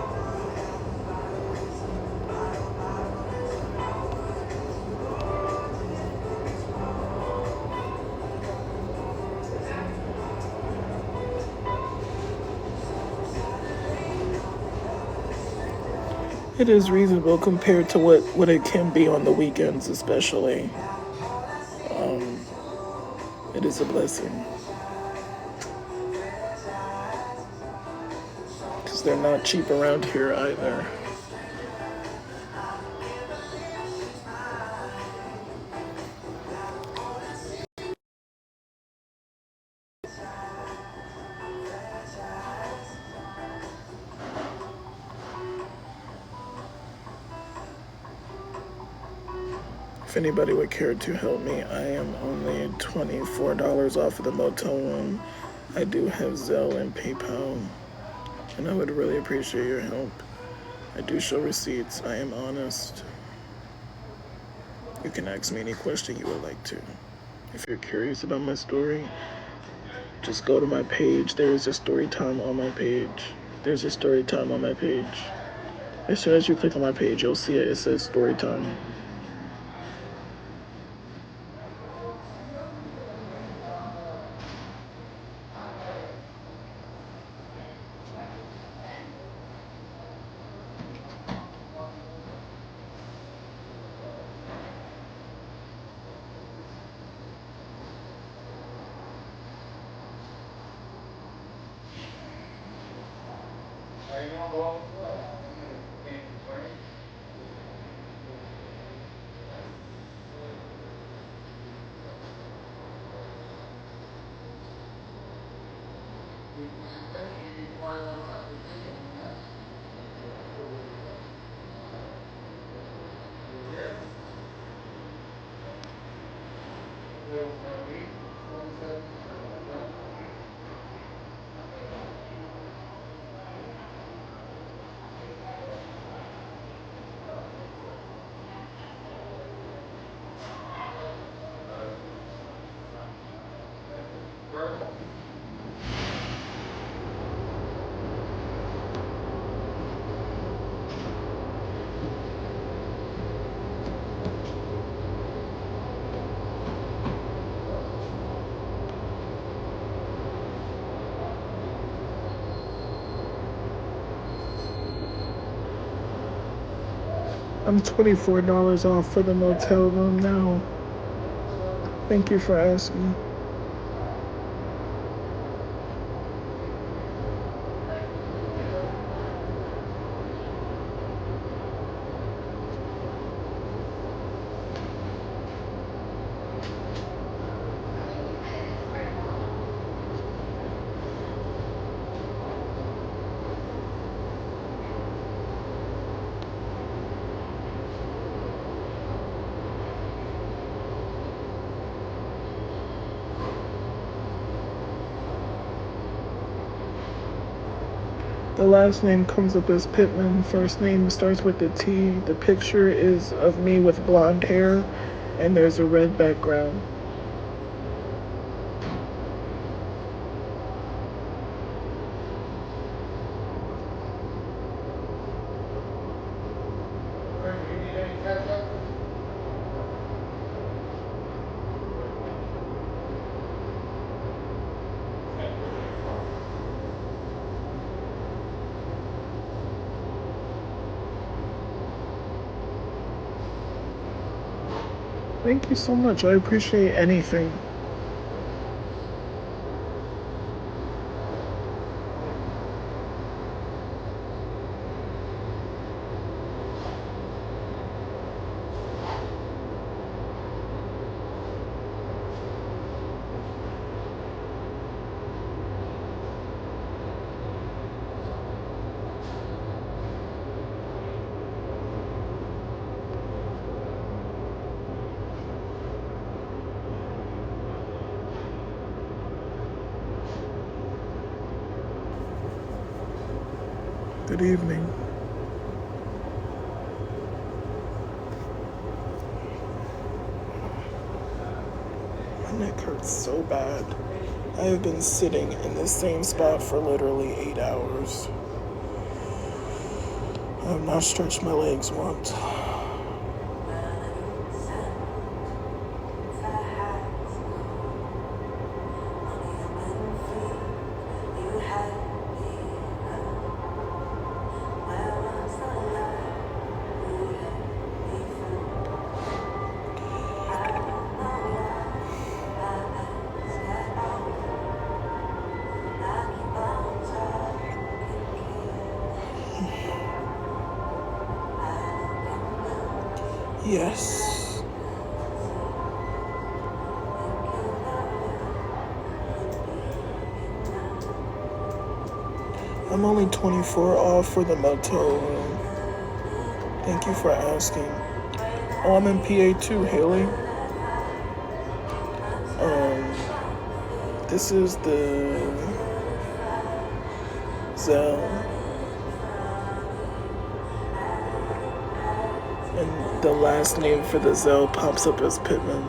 It is reasonable compared to what it can be on the weekends, especially. It is a blessing. Because they're not cheap around here either. If anybody would care to help me, I am only $24 off of the motel room. I do have Zelle and PayPal, and I would really appreciate your help. I do show receipts. I am honest. You can ask me any question you would like to. If you're curious about my story, just go to my page. There is a story time on my page. There's a story time on my page. As soon as you click on my page, you'll see it. It says story time. I'm $24 off for the motel room now. Thank you for asking. The last name comes up as Pittman. First name starts with a T. The picture is of me with blonde hair, and there's a red background. Thank you so much. I appreciate anything. Good evening. My neck hurts so bad. I have been sitting in the same spot for literally 8 hours. I have not stretched my legs once. Yes. I'm only 24 off for the motel room. Thank you for asking. Oh, I'm in PA too, Haley. This is the Zell. And the last name for the Zell pops up as Pittman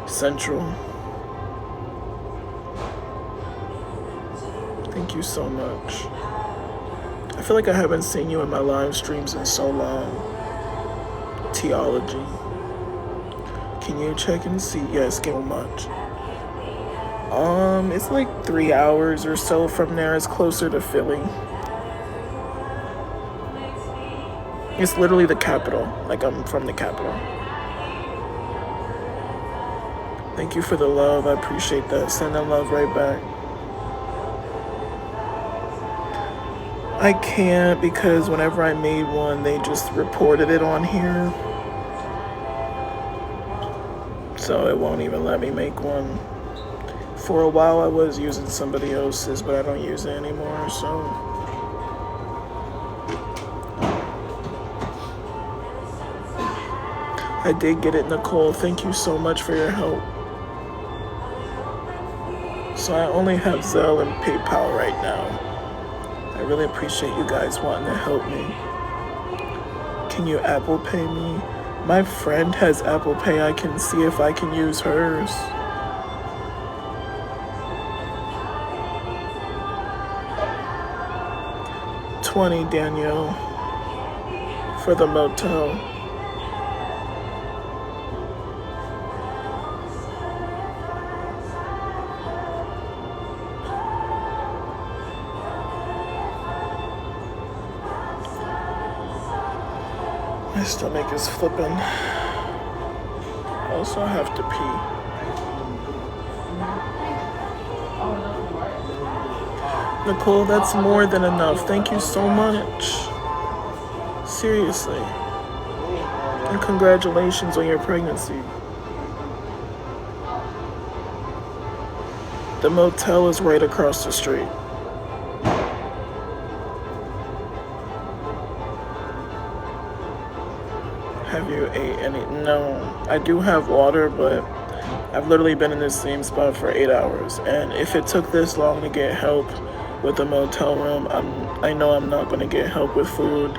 Central. Thank you so much. I feel like I haven't seen you in my live streams in so long. Theology. Can you check and see? Yes, give much. It's like 3 hours or so from there. It's closer to Philly. It's literally the capital. Like, I'm from the capital. Thank you for the love. I appreciate that. Send that love right back. I can't because whenever I made one, they just reported it on here. So it won't even let me make one. For a while I was using somebody else's, but I don't use it anymore, so. I did get it, Nicole. Thank you so much for your help. So I only have Zelle and PayPal right now. I really appreciate you guys wanting to help me. Can you Apple Pay me? My friend has Apple Pay. I can see if I can use hers. $20, Danielle, for the motel. My stomach is flipping. I also have to pee. Nicole, that's more than enough. Thank you so much. Seriously. And congratulations on your pregnancy. The motel is right across the street. Have you ate any? No. I do have water, but I've literally been in this same spot for 8 hours. And if it took this long to get help with the motel room, I know I'm not going to get help with food.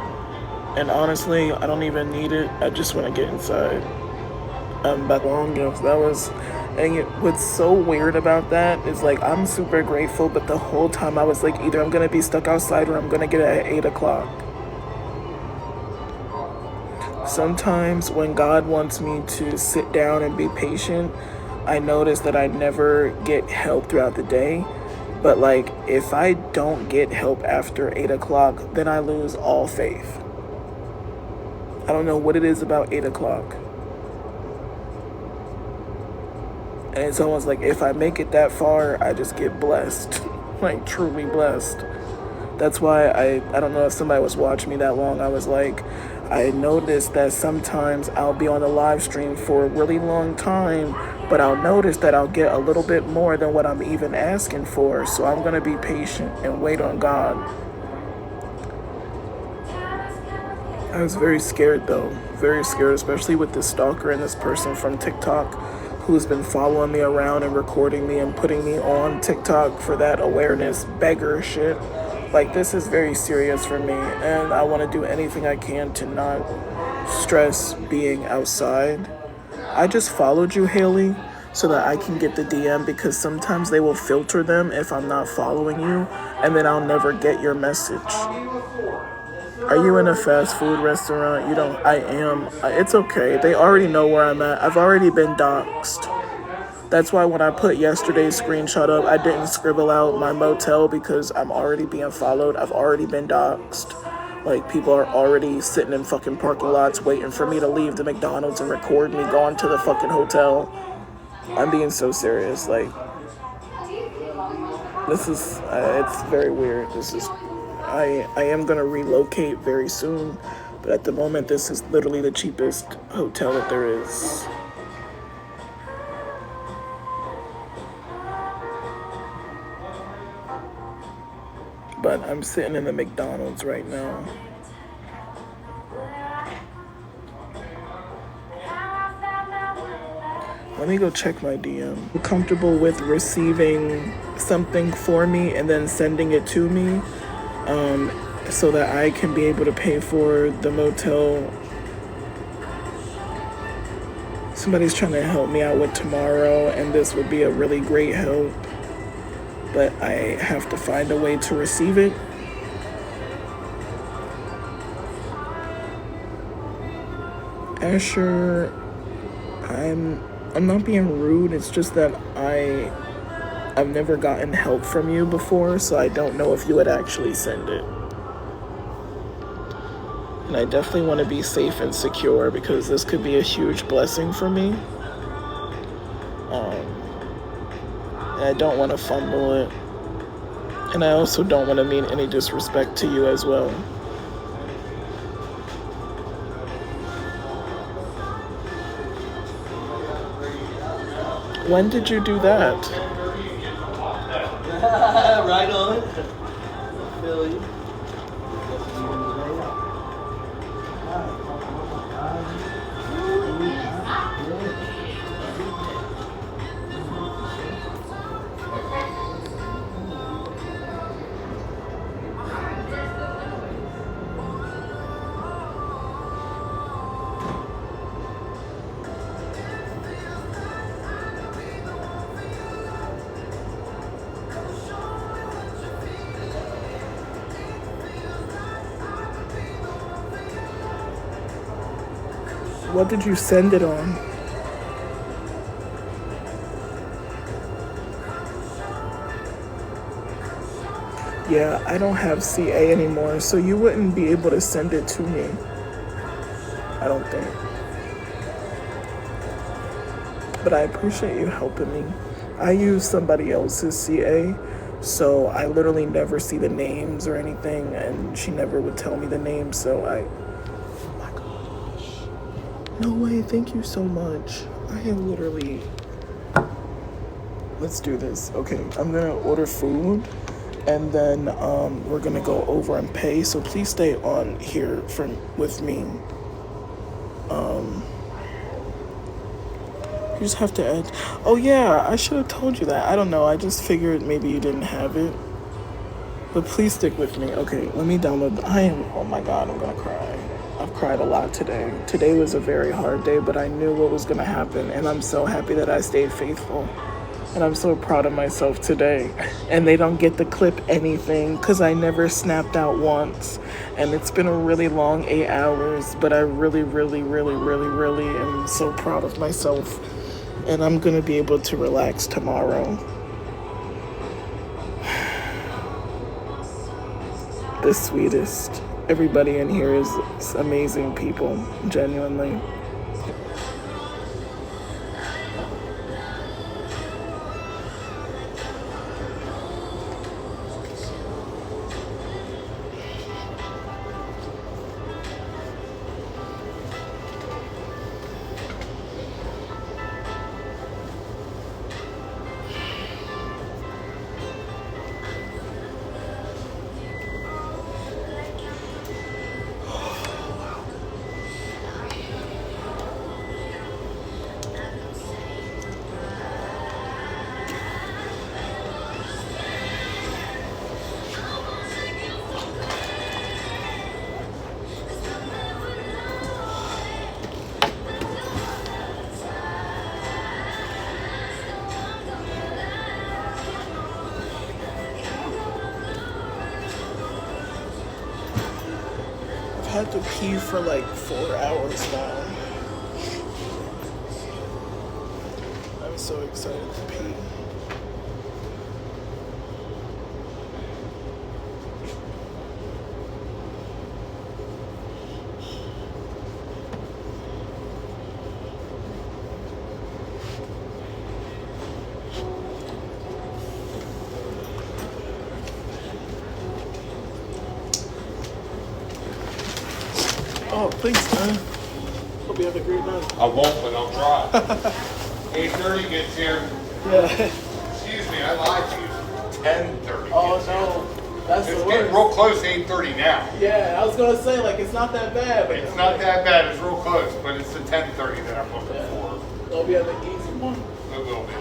And honestly, I don't even need it. I just want to get inside. Back long gifts. That was, and what's so weird about that is like I'm super grateful, but the whole time I was like, either I'm going to be stuck outside or I'm going to get it at 8 o'clock. Sometimes when God wants me to sit down and be patient, I notice that I never get help throughout the day. But like, if I don't get help after 8 o'clock, then I lose all faith. I don't know what it is about 8 o'clock. And it's almost like if I make it that far, I just get blessed. Like, truly blessed. That's why I don't know if somebody was watching me that long. I was like, I noticed that sometimes I'll be on a live stream for a really long time, but I'll notice that I'll get a little bit more than what I'm even asking for. So I'm going to be patient and wait on God. I was very scared though, very scared, especially with this stalker and this person from TikTok who's been following me around and recording me and putting me on TikTok for that awareness beggar shit. Like, this is very serious for me, and I want to do anything I can to not stress being outside. I just followed you, Haley, so that I can get the DM, because sometimes they will filter them if I'm not following you, and then I'll never get your message. Are you in a fast food restaurant? You don't. I am. It's okay. They already know where I'm at. I've already been doxxed. That's why when I put yesterday's screenshot up, I didn't scribble out my motel because I'm already being followed. I've already been doxxed. Like, people are already sitting in fucking parking lots waiting for me to leave the McDonald's and record me going to the fucking hotel. I'm being so serious. Like, this is, it's very weird. This is, I am going to relocate very soon. But at the moment, this is literally the cheapest hotel that there is. But I'm sitting in the McDonald's right now. Let me go check my DM. I'm comfortable with receiving something for me and then sending it to me, so that I can be able to pay for the motel. Somebody's trying to help me out with tomorrow, and this would be a really great help, but I have to find a way to receive it. Asher, I'm not being rude. It's just that I've never gotten help from you before, so I don't know if you would actually send it. And I definitely want to be safe and secure because this could be a huge blessing for me. And I don't want to fumble it. And I also don't want to mean any disrespect to you as well. When did you do that? Right on. Feel you. What did you send it on? Yeah, I don't have CA anymore, so you wouldn't be able to send it to me. I don't think. But I appreciate you helping me. I use somebody else's CA, so I literally never see the names or anything, and she never would tell me the names, so oh my gosh. No way, thank you so much. I am literally, let's do this. Okay, I'm gonna order food, and then we're gonna go over and pay, so please stay on here with me. You just have to add. Oh yeah, I should have told you that. I don't know. I just figured maybe you didn't have it. But please stick with me. Okay, let me download. Oh my God, I'm gonna cry. I've cried a lot today. Today was a very hard day, but I knew what was gonna happen, and I'm so happy that I stayed faithful. And I'm so proud of myself today. And they don't get to clip anything because I never snapped out once. And it's been a really long 8 hours, but I really, really, really, really, really am so proud of myself. And I'm gonna be able to relax tomorrow. The sweetest. Everybody in here is amazing people, genuinely. I've had to pee for like 4 hours now. I'm so excited to pee. Oh, thanks, man. Hope you have a great night. I won't, but I'll try. 8:30 gets here. Yeah. Excuse me, I lied to you. 10:30. Oh, gets here. no. That's It's the getting worst. real close to 8:30 now. Yeah, I was going to say, like, it's not that bad. But It's not that bad. It's real close, but it's the 10:30 that I'm looking for. I'll be at the easy one? It will be.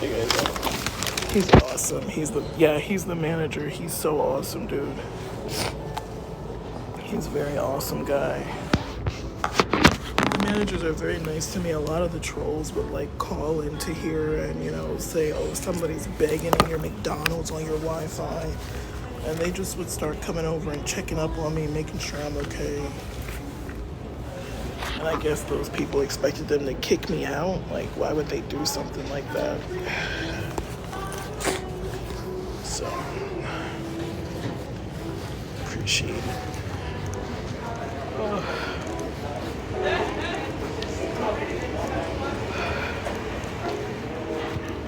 You guys know. He's awesome. He's the manager. He's so awesome, dude. He's a very awesome guy. The managers are very nice to me. A lot of the trolls would like call into here and, you know, say, oh, somebody's begging in your McDonald's on your Wi-Fi. And they just would start coming over and checking up on me, making sure I'm okay. And I guess those people expected them to kick me out. Like, why would they do something like that? So, appreciate it.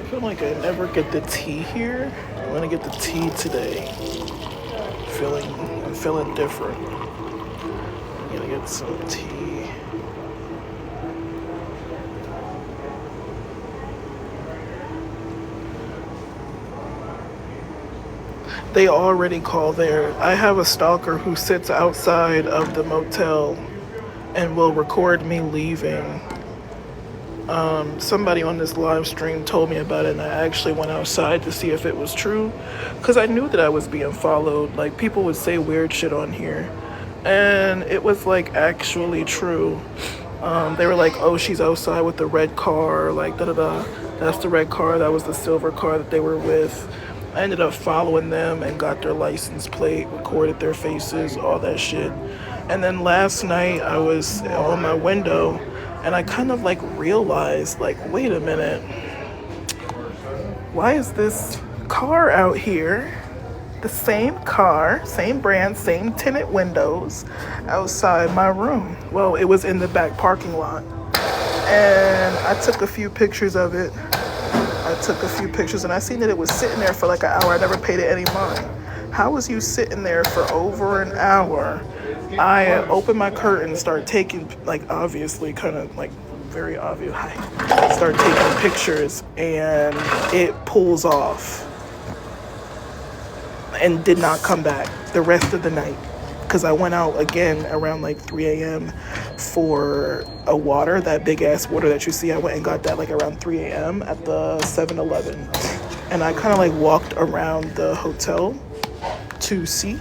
I feel like I never get the tea here. I'm gonna get the tea today. I'm feeling different. I'm gonna get some tea. They already call there. I have a stalker who sits outside of the motel and will record me leaving. Somebody on this live stream told me about it, and I actually went outside to see if it was true, because I knew that I was being followed. Like, people would say weird shit on here, and it was like actually true. They were like, oh, she's outside with the red car, like da-da-da, that's the red car, that was the silver car that they were with. I ended up following them and got their license plate, recorded their faces, all that shit. And then last night I was on my window and I kind of like realized, like, wait a minute, why is this car out here? The same car, same brand, same tinted windows outside my room. Well, it was in the back parking lot. And I took a few pictures of it. And I seen that it was sitting there for like an hour. I never paid it any mind. How was you sitting there for over an hour? I opened my curtain, start taking, like, obviously kind of like very obvious. Start taking pictures and it pulls off and did not come back the rest of the night. Because I went out again around like 3 a.m. for a water, that big ass water that you see. I went and got that like around 3 a.m. at the 7-Eleven. And I kind of like walked around the hotel to see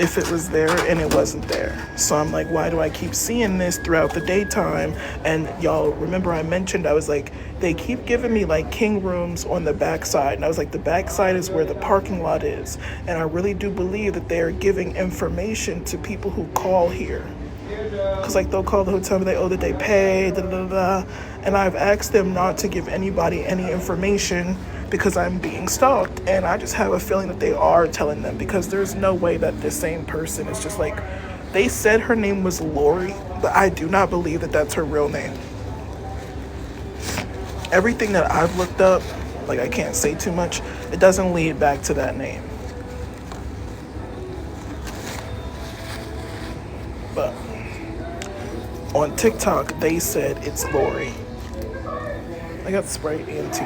if it was there, and it wasn't there. So I'm like, why do I keep seeing this throughout the daytime? And y'all remember I mentioned, I was like, they keep giving me like king rooms on the backside. And I was like, the backside is where the parking lot is. And I really do believe that they're giving information to people who call here. Because like they'll call the hotel and they, oh, that they pay, da da da. And I've asked them not to give anybody any information because I'm being stalked. And I just have a feeling that they are telling them, because there's no way that this same person is just like, they said her name was Lori, but I do not believe that that's her real name. Everything that I've looked up, like, I can't say too much, it doesn't lead back to that name. But on TikTok, they said it's Lori. I got Sprite and tea.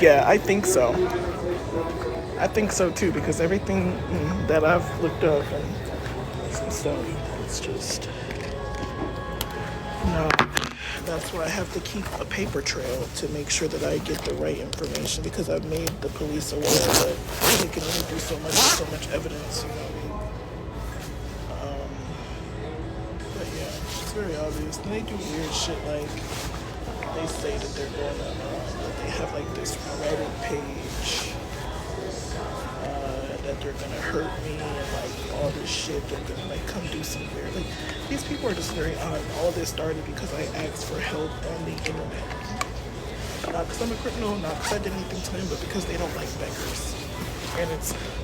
Yeah, I think so. I think so too, because everything that I've looked up and some stuff, it's just, no. That's why I have to keep a paper trail to make sure that I get the right information, because I've made the police aware that they can only do so much evidence, you know what I mean? But yeah, it's very obvious. And they do weird shit like, they say that they're going to, that they have like this Reddit page, that they're gonna hurt me and like all this shit. They're gonna like come do some weird, like, these people are just very odd. All this started because I asked for help on the internet. Not because I'm a criminal, not because I did anything to them, but because they don't like beggars.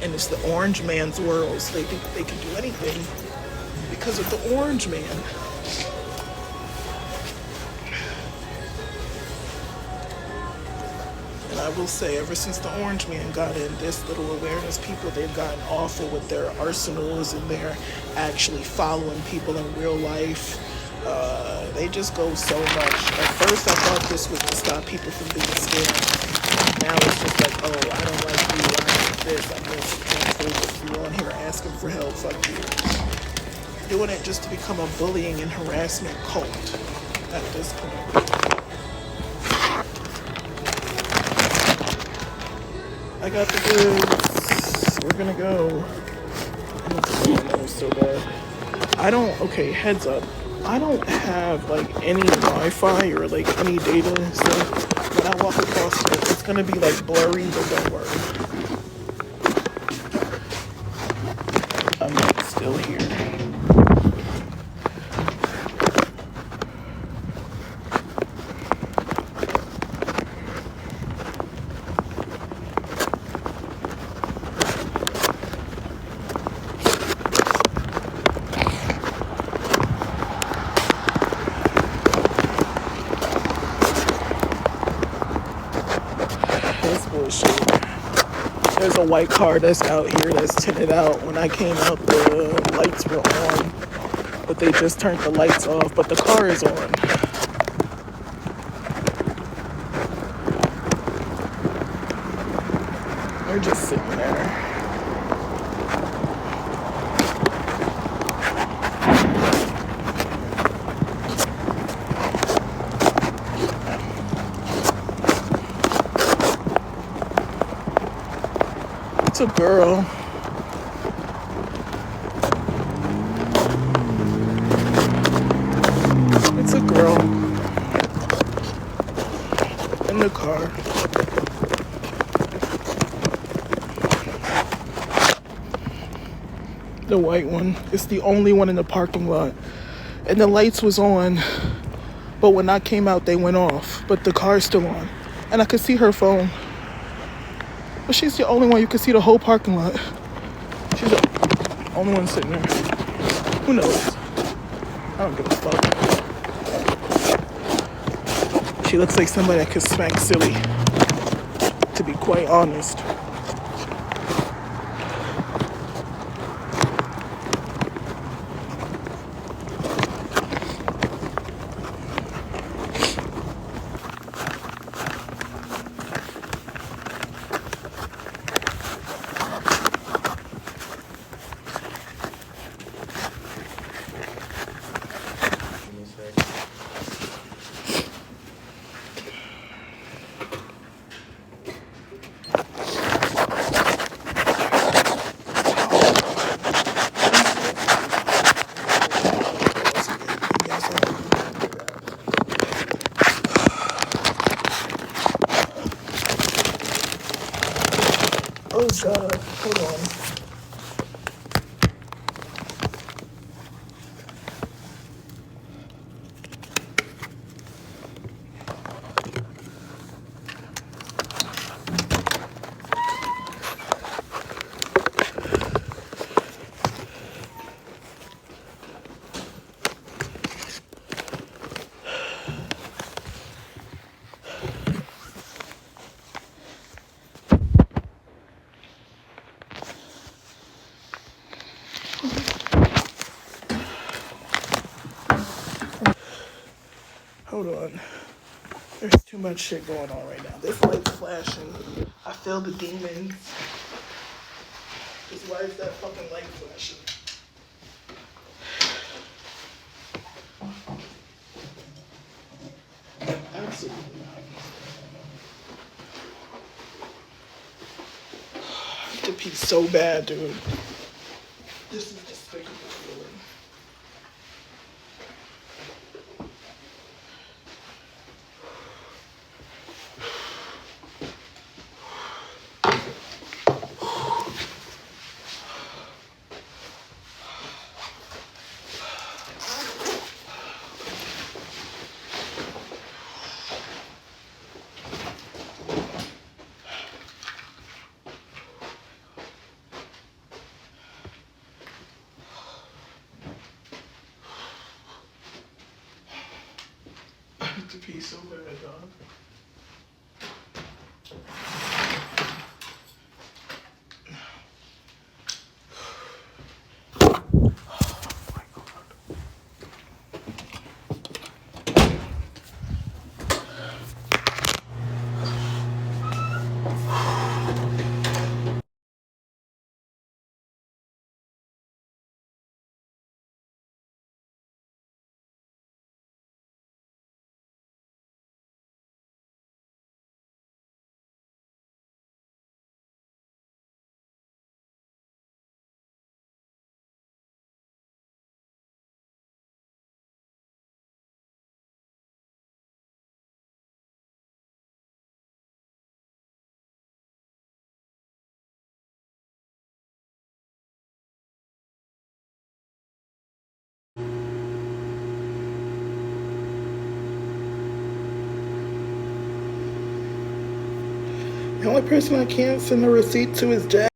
And it's the orange man's world, so they think they can do anything because of the orange man. I will say, ever since the Orange Man got in, this little awareness people, they've gotten awful with their arsenals, and they're actually following people in real life. They just go so much. At first, I thought this was to stop people from being scared. Now it's just like, oh, I don't like you, I like this, I for help, fuck you. Doing it just to become a bullying and harassment cult at this point. I got the goods. We're gonna go. Oh, that was so bad. Okay, heads up. I don't have like any Wi-Fi or like any data, so when I walk across it, it's gonna be like blurry, but don't worry. I'm still here. That's bullshit. There's a white car that's out here that's tinted out. When I came out, the lights were on, but they just turned the lights off, but the car is on. They're just sitting there. It's a girl. It's a girl in the car. The white one. It's the only one in the parking lot. And the lights was on, but when I came out, they went off. But the car's still on. And I could see her phone. But she's the only one. You could see the whole parking lot. She's the only one sitting there. Who knows? I don't give a fuck. She looks like somebody that could smack silly, to be quite honest. Oh God, hold on. Hold on. There's too much shit going on right now. This light's flashing. I feel the demons. Why is that fucking light flashing? Absolutely not. I have to pee so bad, dude. This is despicable feeling. I have to pee so bad, dog. The only person I can't send a receipt to is Jack.